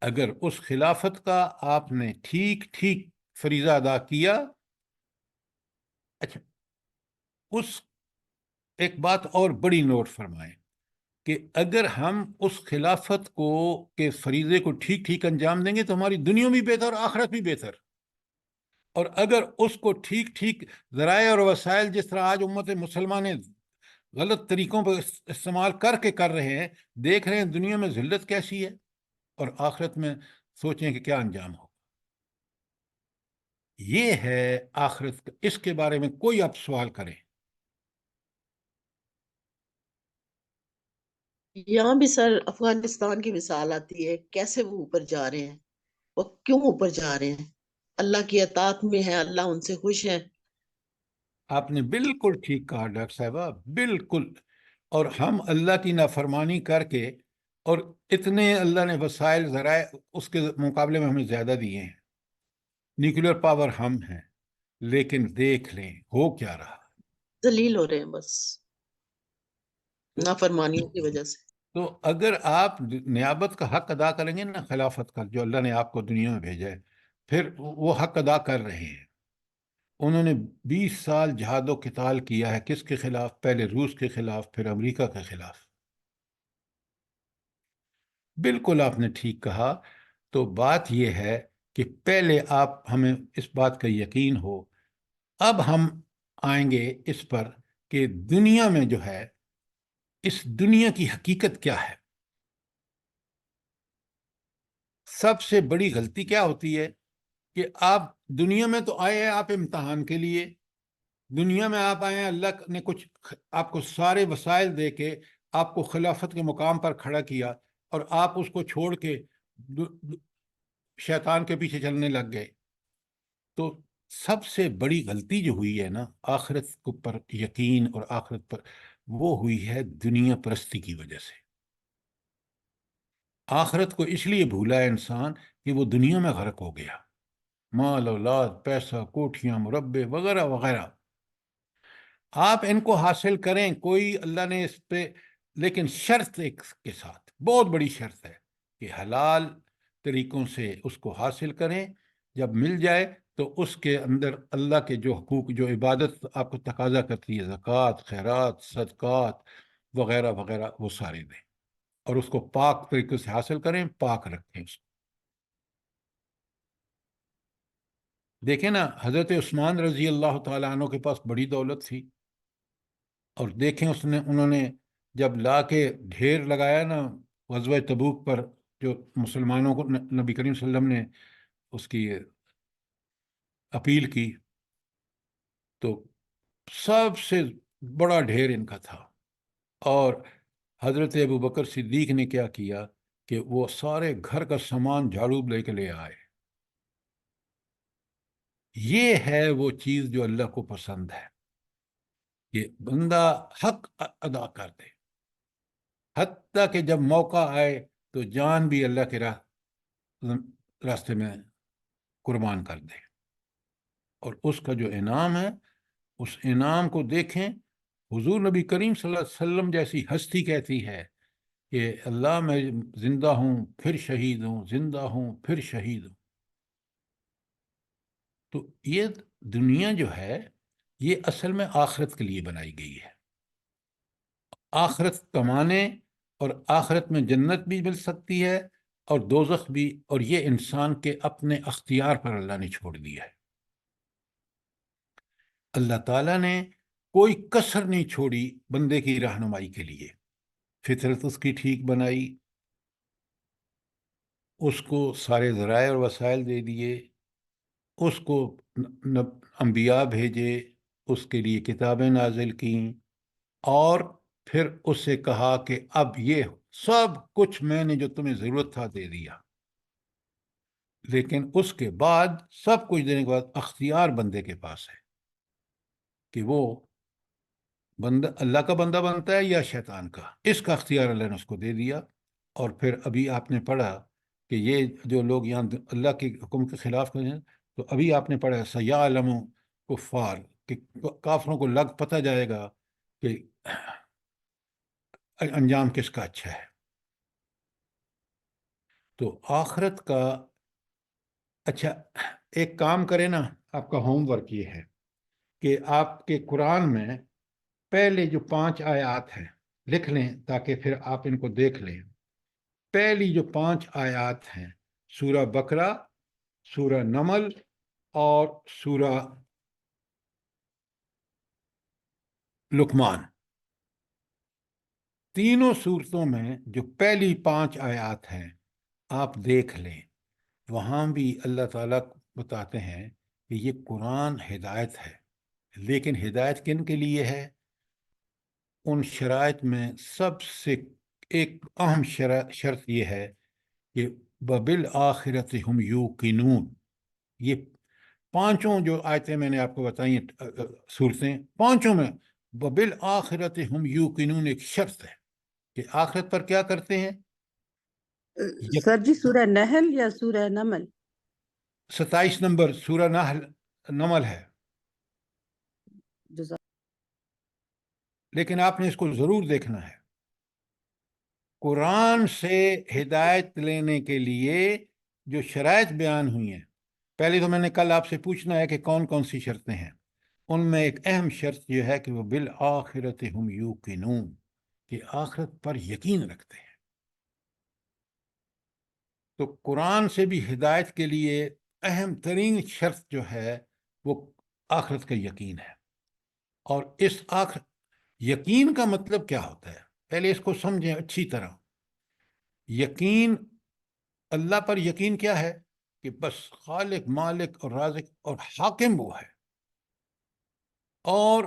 اگر اس خلافت کا آپ نے ٹھیک ٹھیک فریضہ ادا کیا، اچھا اس ایک بات اور بڑی نوٹ فرمائیں کہ اگر ہم اس خلافت کے فریضے کو ٹھیک ٹھیک انجام دیں گے تو ہماری دنیا بھی بہتر، آخرت بھی بہتر۔ اور اگر اس کو ٹھیک ٹھیک ذرائع اور وسائل، جس طرح آج امت مسلمان غلط طریقوں پر استعمال کر رہے ہیں، دیکھ رہے ہیں دنیا میں ذلت کیسی ہے، اور آخرت میں سوچیں کہ کیا انجام ہو۔ یہ ہے آخرت کا۔ اس کے بارے میں کوئی آپ سوال کریں؟
یہاں بھی سر افغانستان کی مثال آتی ہے، کیسے وہ اوپر جا رہے ہیں، وہ کیوں اوپر جا رہے ہیں؟ اللہ کی اطاعت میں ہے، اللہ ان سے خوش ہے۔
آپ نے بالکل ٹھیک کہا ڈاکٹر صاحبہ، بالکل۔ اور ہم اللہ کی نافرمانی کر کے، اور اتنے اللہ نے وسائل، ذرائع اس کے مقابلے میں ہمیں زیادہ دیے ہیں، نیوکلیر پاور ہم ہیں، لیکن دیکھ لیں ہو کیا رہا۔
ذلیل ہو رہے ہیں بس نافرمانیوں کی وجہ سے۔
تو اگر آپ نیابت کا حق ادا کریں گے نا، خلافت کا جو اللہ نے آپ کو دنیا میں بھیجا ہے، پھر وہ حق ادا کر رہے ہیں۔ انہوں نے 20 سال جہاد و قتال کیا ہے، کس کے خلاف؟ پہلے روس کے خلاف، پھر امریکہ کے خلاف۔ بالکل آپ نے ٹھیک کہا۔ تو بات یہ ہے کہ پہلے ہمیں اس بات کا یقین ہو۔ اب ہم آئیں گے اس پر کہ دنیا میں جو ہے، اس دنیا کی حقیقت کیا ہے۔ سب سے بڑی غلطی کیا ہوتی ہے کہ آپ دنیا میں تو آئے ہیں آپ امتحان کے لیے، دنیا میں آپ آئے ہیں، اللہ نے کچھ آپ کو سارے وسائل دے کے آپ کو خلافت کے مقام پر کھڑا کیا، اور آپ اس کو چھوڑ کے شیطان کے پیچھے چلنے لگ گئے۔ تو سب سے بڑی غلطی جو ہوئی ہے نا، آخرت پر یقین اور آخرت پر، وہ ہوئی ہے دنیا پرستی کی وجہ سے۔ آخرت کو اس لیے بھولا ہے انسان کہ وہ دنیا میں غرق ہو گیا، مال، اولاد، پیسہ، کوٹھیاں، مربع وغیرہ وغیرہ۔ آپ ان کو حاصل کریں، کوئی اللہ نے اس پہ، لیکن شرط ایک کے ساتھ، بہت بڑی شرط ہے کہ حلال طریقوں سے اس کو حاصل کریں۔ جب مل جائے تو اس کے اندر اللہ کے جو حقوق، جو عبادت آپ کو تقاضا کرتی ہے، زکوٰۃ، خیرات، صدقات وغیرہ وغیرہ، وہ سارے دیں، اور اس کو پاک طریقے سے حاصل کریں، پاک رکھیں اس کو۔ دیکھیں نا، حضرت عثمان رضی اللہ تعالیٰ عنہ کے پاس بڑی دولت تھی، اور دیکھیں انہوں نے جب لا کے ڈھیر لگایا نا غزوہ تبوک پر، جو مسلمانوں کو نبی کریم صلی اللہ علیہ وسلم نے اس کی اپیل کی، تو سب سے بڑا ڈھیر ان کا تھا، اور حضرت ابو بکر صدیق نے کیا کیا کہ وہ سارے گھر کا سامان جھاڑو لے کے لے آئے. یہ ہے وہ چیز جو اللہ کو پسند ہے کہ بندہ حق ادا کر دے، حتیٰ کہ جب موقع آئے تو جان بھی اللہ کے راستے میں قربان کر دے. اور اس کا جو انعام ہے، اس انعام کو دیکھیں. حضور نبی کریم صلی اللہ علیہ وسلم جیسی ہستی کہتی ہے کہ اللہ میں زندہ ہوں پھر شہید ہوں، زندہ ہوں پھر شہید ہوں. تو یہ دنیا جو ہے یہ اصل میں آخرت کے لیے بنائی گئی ہے. آخرت کمانے اور آخرت میں جنت بھی مل سکتی ہے اور دوزخ بھی، اور یہ انسان کے اپنے اختیار پر اللہ نے چھوڑ دیا ہے. اللہ تعالیٰ نے کوئی کسر نہیں چھوڑی بندے کی رہنمائی کے لیے. فطرت اس کی ٹھیک بنائی، اس کو سارے ذرائع اور وسائل دے دیے، اس کو انبیاء بھیجے، اس کے لیے کتابیں نازل کیں، اور پھر اس سے کہا کہ اب یہ سب کچھ میں نے جو تمہیں ضرورت تھا دے دیا. لیکن اس کے بعد سب کچھ دینے کے بعد اختیار بندے کے پاس ہے کہ وہ بندہ اللہ کا بندہ بنتا ہے یا شیطان کا. اس کا اختیار اللہ نے اس کو دے دیا. اور پھر ابھی آپ نے پڑھا کہ یہ جو لوگ یہاں اللہ کے حکم کے خلاف کریں، تو ابھی آپ نے پڑھا سیعلم کفار، کہ کافروں کو لگ پتہ جائے گا کہ انجام کس کا اچھا ہے. تو آخرت کا اچھا ایک کام کرے نا، آپ کا ہوم ورک یہ ہے کہ آپ کے قرآن میں پہلے جو 5 آیات ہیں لکھ لیں تاکہ پھر آپ ان کو دیکھ لیں. پہلی جو 5 آیات ہیں سورہ بقرہ، سورہ نمل اور سورہ لقمان، تینوں صورتوں میں جو پہلی 5 آیات ہیں آپ دیکھ لیں. وہاں بھی اللہ تعالیٰ بتاتے ہیں کہ یہ قرآن ہدایت ہے. لیکن ہدایت کن کے لیے ہے؟ ان شرائط میں سب سے ایک اہم شرط یہ ہے کہ وبالآخرۃ ہم یوقنون. یہ 5 جو آیتیں میں نے آپ کو بتائی ہیں صورتیں، 5 میں وبالآخرۃ ہم یوقنون ایک شرط ہے کہ آخرت پر کیا کرتے ہیں.
سر جی سورہ نحل یا سورہ نمل؟
27 نمبر سورہ نمل ہے.
جزاک
لیکن آپ نے اس کو ضرور دیکھنا ہے. قرآن سے ہدایت لینے کے لیے جو شرائط بیان ہوئی ہیں، پہلے تو میں نے کل آپ سے پوچھنا ہے کہ کون کون سی شرطیں ہیں. ان میں ایک اہم شرط یہ ہے کہ وہ بالآخرۃ ہم یوقنون، کہ آخرت پر یقین رکھتے ہیں. تو قرآن سے بھی ہدایت کے لیے اہم ترین شرط جو ہے وہ آخرت کا یقین ہے. اور اس یقین کا مطلب کیا ہوتا ہے؟ پہلے اس کو سمجھیں اچھی طرح. یقین، اللہ پر یقین کیا ہے؟ کہ بس خالق، مالک اور رازق اور حاکم وہ ہے، اور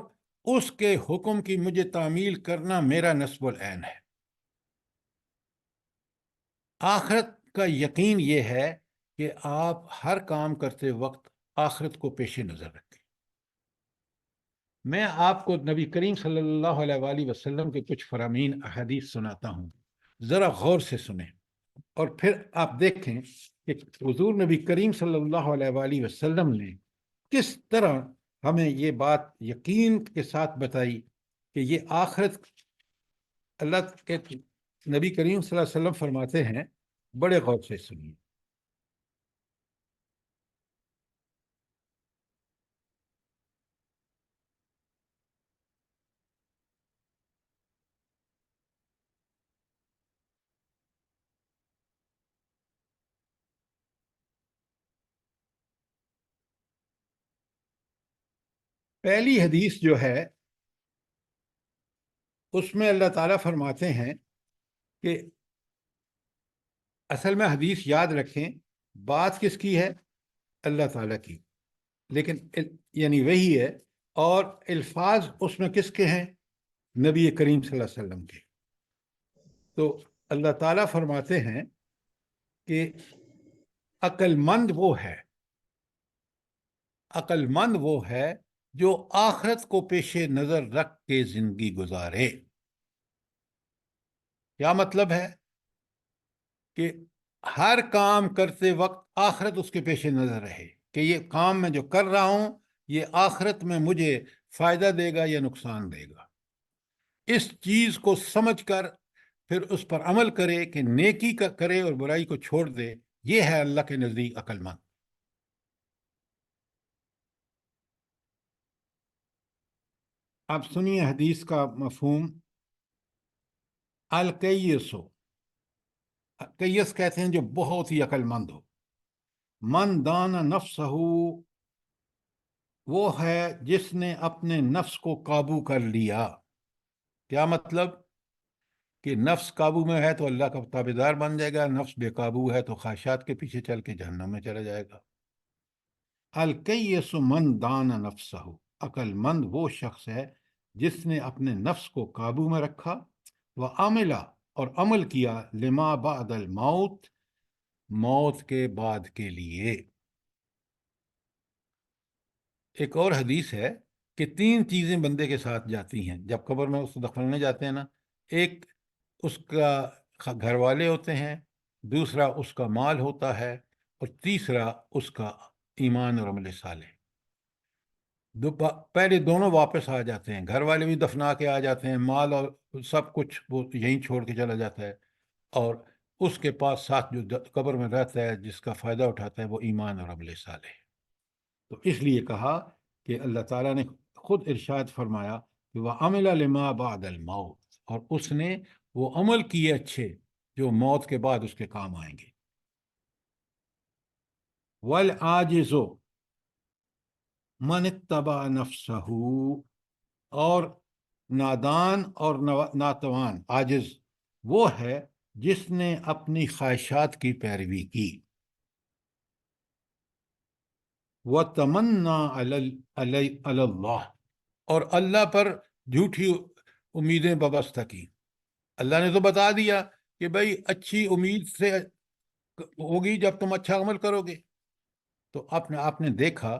اس کے حکم کی مجھے تعمیل کرنا میرا نصب العین ہے. آخرت کا یقین یہ ہے کہ آپ ہر کام کرتے وقت آخرت کو پیش نظر رکھیں. میں آپ کو نبی کریم صلی اللہ علیہ وآلہ وسلم کے کچھ فرامین احادیث سناتا ہوں، ذرا غور سے سنیں اور پھر آپ دیکھیں کہ حضور نبی کریم صلی اللہ علیہ وآلہ وسلم نے کس طرح ہمیں یہ بات یقین کے ساتھ بتائی کہ یہ آخرت. اللہ کے نبی کریم صلی اللہ علیہ وسلم فرماتے ہیں، بڑے غور سے سنیے. پہلی حدیث جو ہے اس میں اللہ تعالیٰ فرماتے ہیں کہ اصل میں حدیث یاد رکھیں، بات کس کی ہے؟ اللہ تعالیٰ کی، لیکن یعنی وہی ہے، اور الفاظ اس میں کس کے ہیں؟ نبی کریم صلی اللہ علیہ وسلم کے۔ تو اللہ تعالیٰ فرماتے ہیں کہ عقل مند وہ ہے جو آخرت کو پیش نظر رکھ کے زندگی گزارے۔ کیا مطلب ہے؟ کہ ہر کام کرتے وقت آخرت اس کے پیش نظر رہے کہ یہ کام میں جو کر رہا ہوں یہ آخرت میں مجھے فائدہ دے گا یا نقصان دے گا۔ اس چیز کو سمجھ کر پھر اس پر عمل کرے کہ نیکی کا کرے اور برائی کو چھوڑ دے، یہ ہے اللہ کے نزدیک عقل مند۔ اب سنیے حدیث کا مفہوم۔ الکیسو، کیس کہتے ہیں جو بہت ہی عقل مند ہو۔ من دان نفسہ، وہ ہے جس نے اپنے نفس کو قابو کر لیا۔ کیا مطلب؟ کہ نفس قابو میں ہے تو اللہ کا تابعدار بن جائے گا، نفس بے قابو ہے تو خواہشات کے پیچھے چل کے جہنم میں چلا جائے گا۔ الکیس من دان نفسہ، عقل مند وہ شخص ہے جس نے اپنے نفس کو قابو میں رکھا، وعمل، اور عمل کیا، لما بعد الموت، موت کے بعد کے لیے۔ ایک اور حدیث ہے کہ 3 چیزیں بندے کے ساتھ جاتی ہیں جب قبر میں اس کو دفنانے جاتے ہیں نا۔ ایک اس کا گھر والے ہوتے ہیں، دوسرا اس کا مال ہوتا ہے، اور تیسرا اس کا ایمان اور عمل صالح۔ پہلے دونوں واپس آ جاتے ہیں، گھر والے بھی دفنا کے آ جاتے ہیں، مال اور سب کچھ وہ یہیں چھوڑ کے چلا جاتا ہے، اور اس کے پاس ساتھ جو قبر میں رہتا ہے جس کا فائدہ اٹھاتا ہے وہ ایمان اور عمل صالح ہے۔ تو اس لیے کہا کہ اللہ تعالیٰ نے خود ارشاد فرمایا کہ وَعَمِلَ لِمَا بَعْدَ الْمَوْتِ، اور اس نے وہ عمل کیے اچھے جو موت کے بعد اس کے کام آئیں گے۔ وَالْعَاجِزُ مَنِ اتَّبَعَ نَفْسَهُ، اور نادان اور ناتوان، عاجز وہ ہے جس نے اپنی خواہشات کی پیروی کی۔ وَتَمَنَّى عَلَى اللَّهِ، اور اللہ پر جھوٹی امیدیں وابستہ کی۔ اللہ نے تو بتا دیا کہ بھائی اچھی امید سے ہوگی جب تم اچھا عمل کرو گے، تو آپ نے دیکھا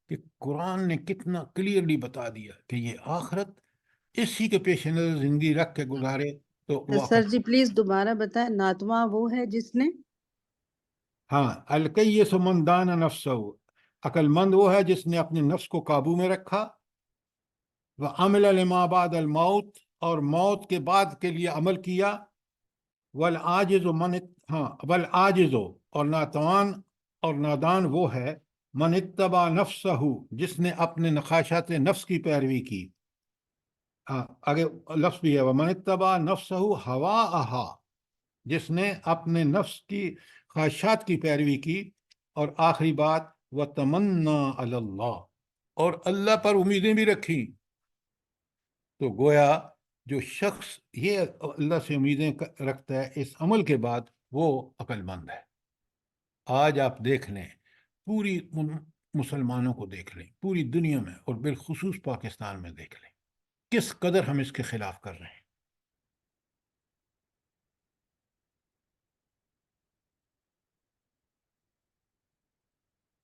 کہ قرآن نے کتنا کلیئرلی بتا دیا کہ یہ آخرت اسی کے پیش نظر زندگی رکھ کے گزارے تو وہ
سر جی پلیز دوبارہ بتائیں، ناتواں وہ ہے جس نے،
ہاں، الکیس من دان نفسہ، عقل مند وہ ہے جس نے اپنے نفس کو قابو میں رکھا، وعمل لما بعد الموت، اور موت کے بعد کے لیے عمل کیا، والعاجز والعاجز، اور ناتوان اور نادان وہ ہے من اتبع نفسہ، جس نے اپنے خواہشات نفس کی پیروی کی۔ آگے لفظ بھی ہے ومن اتبع نفسہ ہواہا، جس نے اپنے نفس کی خواہشات کی پیروی کی، اور آخری بات وَتَمَنَّى عَلَى اللَّهِ، اور اللہ پر امیدیں بھی رکھی۔ تو گویا جو شخص یہ اللہ سے امیدیں رکھتا ہے اس عمل کے بعد وہ عقل مند ہے۔ آج آپ دیکھ لیں، پوری مسلمانوں کو دیکھ لیں، پوری دنیا میں اور بالخصوص پاکستان میں دیکھ لیں کس قدر ہم اس کے خلاف کر رہے ہیں۔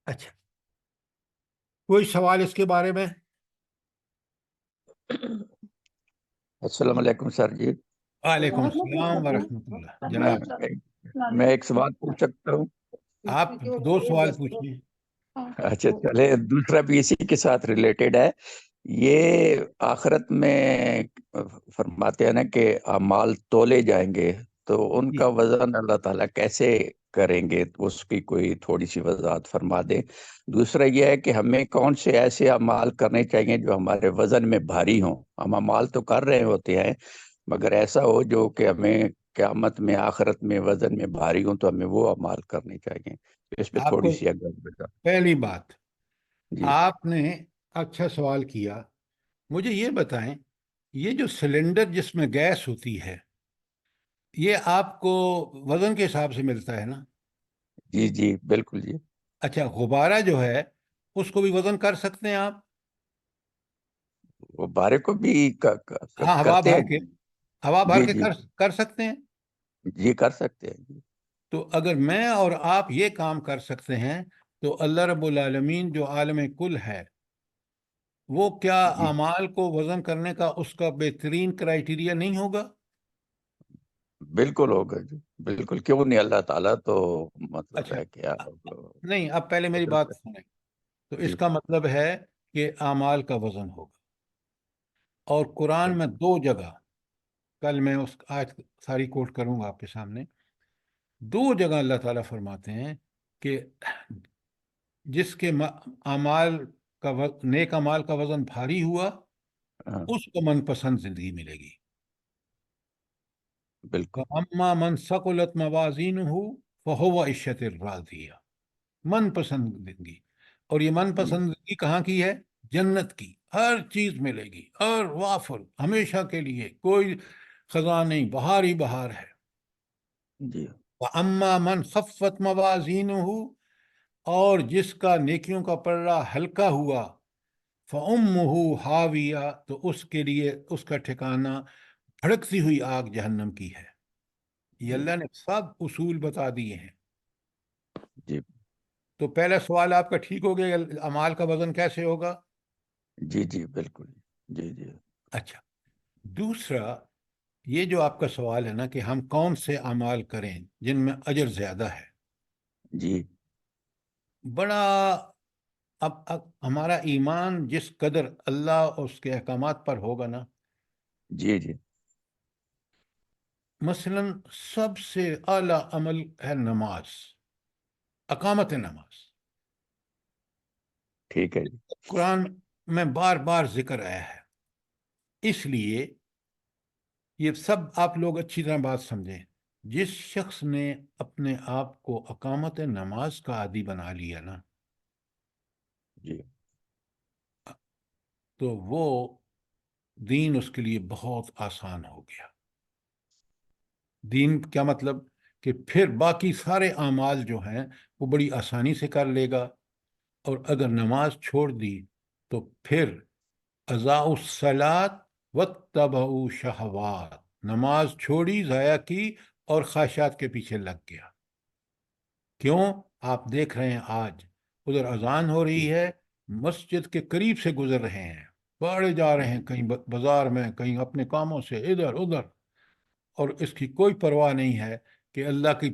اچھا، کوئی سوال اس کے بارے میں؟
السلام علیکم سر جی۔
وعلیکم السلام ورحمۃ اللہ۔ جناب
میں ایک سوال پوچھ سکتا ہوں؟
آپ 2 سوال پوچھیے۔
اچھا چلے، دوسرا بھی اسی کے ساتھ ریلیٹڈ ہے۔ یہ آخرت میں فرماتے ہیں نا کہ اعمال تولے جائیں گے، تو ان کا وزن اللہ تعالیٰ کیسے کریں گے؟ اس کی کوئی تھوڑی سی وضاحت فرما دیں۔ دوسرا یہ ہے کہ ہمیں کون سے ایسے اعمال کرنے چاہیے جو ہمارے وزن میں بھاری ہوں؟ ہم اعمال تو کر رہے ہوتے ہیں مگر ایسا ہو جو کہ ہمیں قیامت میں آخرت میں وزن میں بھاری ہوں، تو ہمیں وہ اعمال کرنے چاہیے۔ اس پہ
آپ
تھوڑی
کو
سی اگر بتا۔
پہلی بات،
جی
آپ نے اچھا سوال کیا۔ مجھے یہ بتائیں، یہ جو سلنڈر جس میں گیس ہوتی ہے یہ آپ کو وزن کے حساب سے ملتا ہے نا؟
جی جی بالکل جی۔
اچھا، غبارہ جو ہے اس کو بھی وزن کر سکتے ہیں آپ؟
وہ بارے کو بھی
ہاں ہوا
کرتے
بھر
ہیں
کے، ہوا بھر
جی
کے
جی
کر سکتے ہیں.
جی کر سکتے ہیں جی
تو اگر میں اور آپ یہ کام کر سکتے ہیں تو اللہ رب العالمین جو عالم کل ہے وہ کیا
جی
اعمال کو وزن کرنے کا اس کا بہترین کرائیٹیریا نہیں ہوگا؟
بالکل ہوگا جی بالکل، کیوں نہیں، اللہ تعالیٰ تو مطلب
اچھا،
ہے کہ
نہیں اب پہلے میری
قدرت
بات
ہے
سنیں. تو اس
جی
کا مطلب ہے کہ اعمال کا وزن ہوگا. اور قرآن میں 2 جگہ، کل میں اس آیت ساری کوٹ کروں گا آپ کے سامنے، 2 جگہ اللہ تعالیٰ فرماتے ہیں کہ جس کے اعمال کا نیک اعمال کا وزن بھاری ہوا
ہاں
اس کو من پسند زندگی ملے گی.
بالکل
وَأَمَّا مَنْ ثَقُلَتْ مَوَازِينُهُ فَهُوَ عِيشَةٌ رَاضِيَةٌ، من پسند زندگی. اور یہ من
جی
پسند زندگی کہاں کی ہے؟ جنت کی. ہر چیز ملے گی، ہر وافر، ہمیشہ کے لیے، کوئی خزاں نہیں، بہار ہی بہار ہے.
جی
وَأَمَّا مَنْ خَفَّتْ مَوَازِينُهُ، اور جس کا نیکیوں کا پلڑا ہلکا ہوا، فَأُمُّهُ حَاوِيَةٌ، تو اس کے لیے اس کا ٹھکانہ بھڑکتی ہوئی آگ جہنم کی ہے. یہ
جی
اللہ نے سب اصول بتا دیے ہیں.
جی
تو پہلا سوال آپ کا ٹھیک ہو گیا، اعمال کا وزن کیسے ہوگا؟
جی جی بالکل جی جی
اچھا، دوسرا یہ جو آپ کا سوال ہے نا کہ ہم کون سے اعمال کریں جن میں اجر زیادہ ہے.
جی
بڑا اب ہمارا ایمان جس قدر اللہ اور اس کے احکامات پر ہوگا نا،
جی جی
مثلا سب سے اعلیٰ عمل ہے نماز، اقامت نماز.
ٹھیک ہے جی
قرآن میں بار بار ذکر آیا ہے. اس لیے یہ سب آپ لوگ اچھی طرح بات سمجھیں. جس شخص نے اپنے آپ کو اقامت نماز کا عادی بنا لیا نا،
جی
تو وہ دین اس کے لیے بہت آسان ہو گیا. دین کیا مطلب؟ کہ پھر باقی سارے اعمال جو ہیں وہ بڑی آسانی سے کر لے گا. اور اگر نماز چھوڑ دی تو پھر اضاعوا الصلاۃ واتبعوا شہوات، نماز چھوڑی، ضائع کی اور خواہشات کے پیچھے لگ گیا. کیوں؟ آپ دیکھ رہے ہیں آج ادھر اذان ہو رہی ہے، مسجد کے قریب سے گزر رہے ہیں، باڑے جا رہے ہیں، کہیں بازار میں، کہیں اپنے کاموں سے ادھر ادھر، اور اس کی کوئی پرواہ نہیں ہے کہ اللہ کی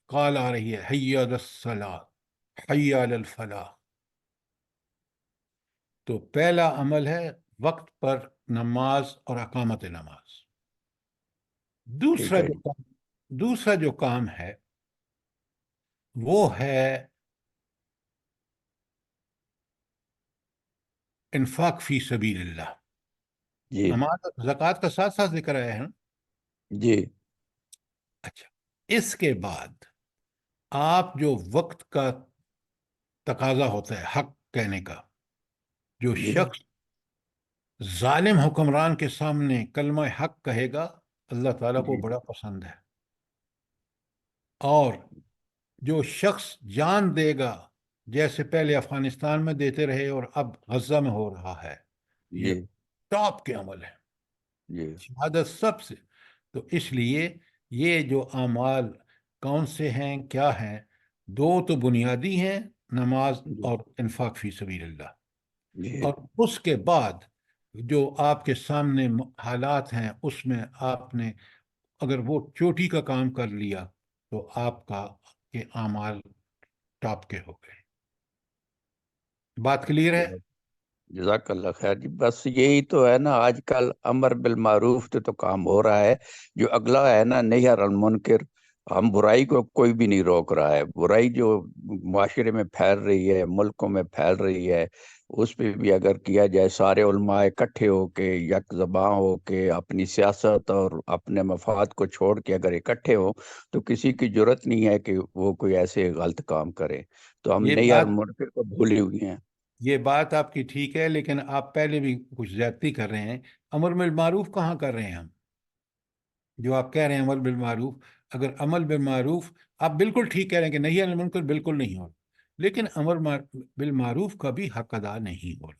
کال آ رہی ہے، حی علی الصلاۃ، حی علی الفلاح. تو پہلا عمل ہے وقت پر نماز اور اقامت نماز.
ٹھیک ہے جی
دوسرا جو کام ہے وہ ہے انفاق فی سبیل اللہ.
جی
نماز زکوٰۃ کا ساتھ ساتھ ذکر آیا ہے نا.
جی
اچھا، اس کے بعد آپ جو وقت کا تقاضا ہوتا ہے حق کہنے کا، جو
جی
شخص ظالم حکمران کے سامنے کلمہ حق کہے گا، اللہ تعالیٰ کو
جی
بڑا پسند ہے. اور جو شخص جان دے گا، جیسے پہلے افغانستان میں دیتے رہے اور اب غزہ میں ہو رہا ہے، یہ
جی
ٹاپ کے عمل ہے،
جی
شہادت سب سے. تو اس لیے یہ جو اعمال کون سے ہیں، کیا ہیں؟ 2 تو بنیادی ہیں، نماز
جی
اور انفاق فی سبیل اللہ.
جی
اور اس کے بعد جو آپ کے سامنے حالات ہیں اس میں آپ نے اگر وہ چوٹی کا کام کر لیا تو آپ کا یہ اعمال ٹاپ کے ہو گئے. بات کلیئر ہے؟
جزاک اللہ خیر جی. بس یہی تو ہے نا، آج کل امر بالمعروف تو کام ہو رہا ہے، جو اگلا ہے نا نہی عن المنکر، ہم برائی کو کوئی بھی نہیں روک رہا ہے. برائی جو معاشرے میں پھیل رہی ہے، ملکوں میں پھیل رہی ہے، اس پہ بھی اگر کیا جائے، سارے علماء اکٹھے ہو کے، یک زباں ہو کے، اپنی سیاست اور اپنے مفاد کو چھوڑ کے اگر اکٹھے ہو تو کسی کی جرت نہیں ہے کہ وہ کوئی ایسے غلط کام کرے. تو ہم
یہ
نہی عن
بات
المنکر کو بھولے ہوئے ہیں.
یہ بات آپ کی ٹھیک ہے، لیکن آپ پہلے بھی کچھ زیادتی کر رہے ہیں. امر بالمعروف کہاں کر رہے ہیں ہم؟ جو آپ کہہ رہے ہیں عمل بالمعروف، اگر عمل بالمعروف آپ بالکل ٹھیک کہہ رہے ہیں کہ نہی عن المنکر بالکل نہیں ہو رہا، لیکن امر بالمعروف کا بھی حق ادا نہیں ہو رہا.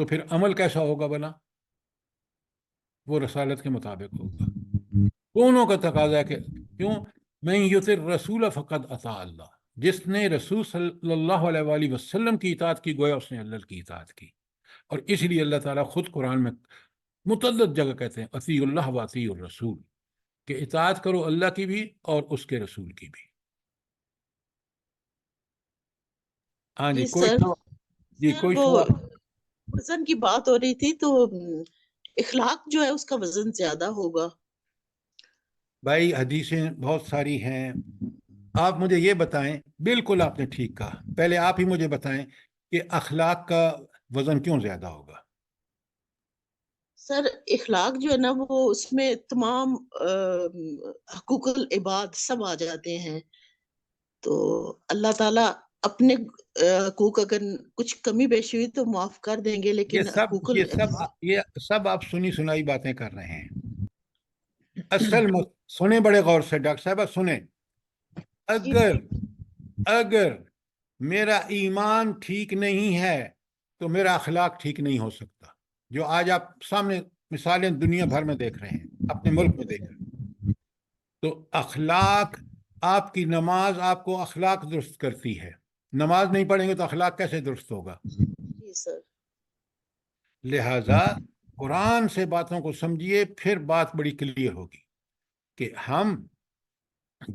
تو پھر عمل کیسا ہوگا بنا؟ وہ رسالت کے مطابق ہوگا. دونوں کا تقاضا ہے کہ کیوں؟ من یطع الرسول فقد اطاع اللہ. جس نے رسول صلی اللہ علیہ وآلہ وسلم کی اطاعت کی گویا اس نے اللہ کی اطاعت کی. اور اس لیے اللہ تعالیٰ خود قرآن میں متعدد جگہ کہتے ہیں اطیعوا اللہ و اطیعوا الرسول، کہ اطاعت کرو اللہ کی بھی اور اس کے رسول کی بھی. ہاں جی،
جی
کوئی
سر
سوال؟ جی
سر
کوئی
وہ
سوال؟
وزن کی بات ہو رہی تھی تو اخلاق جو ہے اس کا وزن زیادہ ہوگا.
بھائی حدیثیں بہت ساری ہیں. آپ مجھے یہ بتائیں، بالکل آپ نے ٹھیک کہا، پہلے آپ ہی مجھے بتائیں کہ اخلاق کا وزن کیوں زیادہ ہوگا؟
سر اخلاق جو ہے نا وہ اس میں تمام حقوق العباد سب آ جاتے ہیں. تو اللہ تعالیٰ اپنے حقوق اگر کچھ کمی بیشی ہوئی تو معاف کر دیں گے، لیکن حقوق
یہ سب آپ سنی سنائی باتیں کر رہے ہیں. اصل سنیں بڑے غور سے ڈاکٹر صاحبہ، سنیں. اگر میرا ایمان ٹھیک نہیں ہے تو میرا اخلاق ٹھیک نہیں ہو سکتا. جو آج آپ سامنے مثالیں دنیا بھر میں دیکھ رہے ہیں، اپنے ملک میں دیکھ رہے ہیں. تو اخلاق، آپ کی نماز آپ کو اخلاق درست کرتی ہے. نماز نہیں پڑھیں گے تو اخلاق کیسے درست ہوگا؟
جی سر.
لہذا قرآن سے باتوں کو سمجھیے، پھر بات بڑی کلیئر ہوگی کہ ہم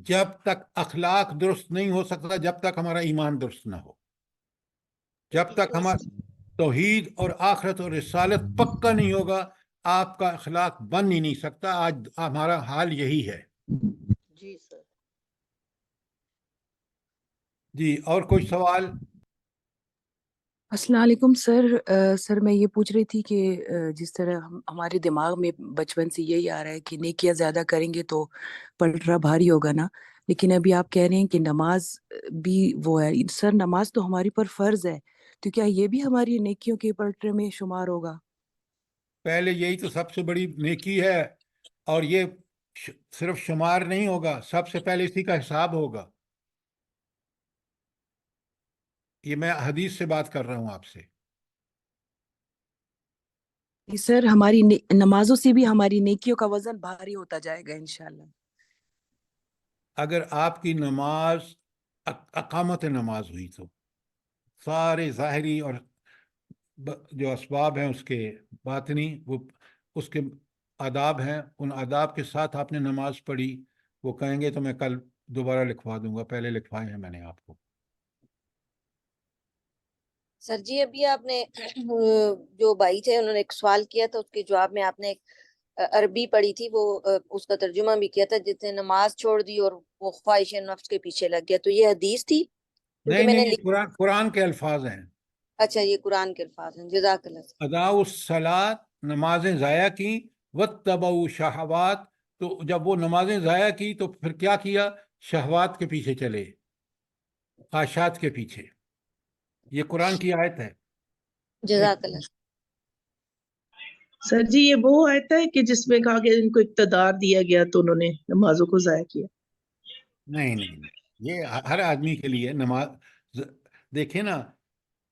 جب تک اخلاق درست نہیں ہو سکتا جب تک ہمارا ایمان درست نہ ہو، جب تک ہمارا توحید اور آخرت اور رسالت پکا نہیں ہوگا، آپ کا اخلاق بن ہی نہیں سکتا. آج ہمارا حال یہی ہے.
جی سر.
جی اور کوئی سوال؟
السلام علیکم سر. سر میں یہ پوچھ رہی تھی کہ جس طرح ہمارے دماغ میں بچپن سے یہی آ رہا ہے کہ نیکیاں زیادہ کریں گے تو پلڑا بھاری ہوگا نا، لیکن ابھی آپ کہہ رہے ہیں کہ نماز بھی وہ ہے. سر نماز تو ہماری پر فرض ہے، تو کیا یہ بھی ہماری نیکیوں کے پلڑے میں شمار ہوگا؟
پہلے یہی تو سب سے بڑی نیکی ہے، اور یہ صرف شمار نہیں ہوگا، سب سے پہلے اسی کا حساب ہوگا. یہ میں حدیث سے بات کر رہا ہوں آپ سے.
سر ہماری نمازوں سے بھی ہماری نیکیوں کا وزن بھاری ہوتا جائے گا انشاءاللہ.
اگر آپ کی نماز اقامت نماز ہوئی تو سارے ظاہری اور جو اسباب ہیں اس کے باطنی، وہ اس کے آداب ہیں، ان آداب کے ساتھ آپ نے نماز پڑھی، وہ کہیں گے تو میں کل دوبارہ لکھوا دوں گا، پہلے لکھوائے ہیں میں نے آپ کو.
سر جی ابھی آپ نے جو بھائی تھے انہوں نے ایک سوال کیا تھا، اس کے جواب میں آپ نے ایک عربی پڑھی تھی، وہ اس کا ترجمہ بھی کیا تھا، جس نے نماز چھوڑ دی اور وہ خواہش نفس کے پیچھے لگ گیا. تو یہ حدیث تھی؟
نہیں نہیں، قرآن کے الفاظ ہیں.
اچھا یہ قرآن کے الفاظ ہیں. جزاک اللہ.
ادا الصلاۃ، نمازیں ضائع کی، واتبعوا شہوات، تو جب وہ نمازیں ضائع کی تو پھر کیا کیا؟ شہوات کے پیچھے چلے، خواہشات کے پیچھے. یہ قرآن کی آیت ہے.
جزاک اللہ.
سر جی یہ وہ آیت ہے کہ جس میں کہا کہ ان کو اقتدار دیا گیا تو انہوں نے نمازوں کو ضائع کیا؟
نہیں نہیں نہیں، یہ ہر آدمی کے لیے نماز. دیکھیں نا،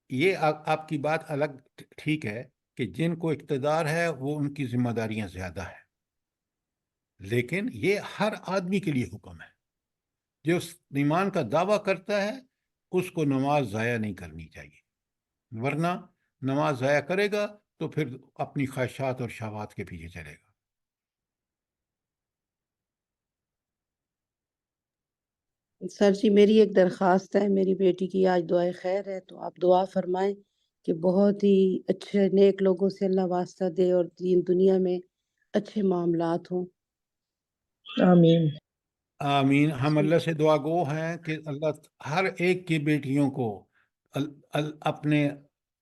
یہ آپ کی بات الگ ٹھیک ہے کہ جن کو اقتدار ہے وہ ان کی ذمہ داریاں زیادہ ہیں، لیکن یہ ہر آدمی کے لیے حکم ہے. جو ایمان کا دعویٰ کرتا ہے اس کو نماز ضائع نہیں کرنی چاہیے، ورنہ نماز ضائع کرے گا تو پھر اپنی خواہشات اور شہوات کے پیچھے چلے گا.
سر جی میری ایک درخواست ہے، میری بیٹی کی آج دعائے خیر ہے، تو آپ دعا فرمائیں کہ بہت ہی اچھے نیک لوگوں سے اللہ واسطہ دے اور دنیا میں اچھے معاملات ہوں.
آمین
آمین. ہم اللہ سے دعا گو ہیں کہ اللہ ہر ایک کی بیٹیوں کو اپنے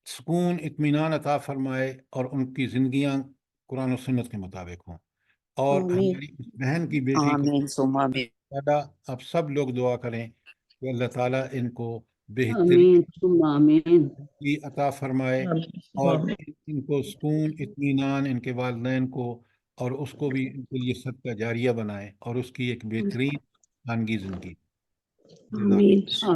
سکون اطمینان عطا فرمائے اور ان کی زندگیاں قرآن و سنت کے مطابق ہوں. اور
آمین.
ہماری بہن کی بیٹی کو
آمین ثم آمین.
آپ سب لوگ دعا کریں کہ اللہ تعالیٰ ان کو بہترین
آمین ثم آمین.
کی عطا فرمائے، اور ان کو سکون اطمینان، ان کے والدین کو اور اس کو بھی ان کے لیے صدقہ جاریہ بنائے، اور اس کی ایک بہترین خاندگی زندگی.
آمین.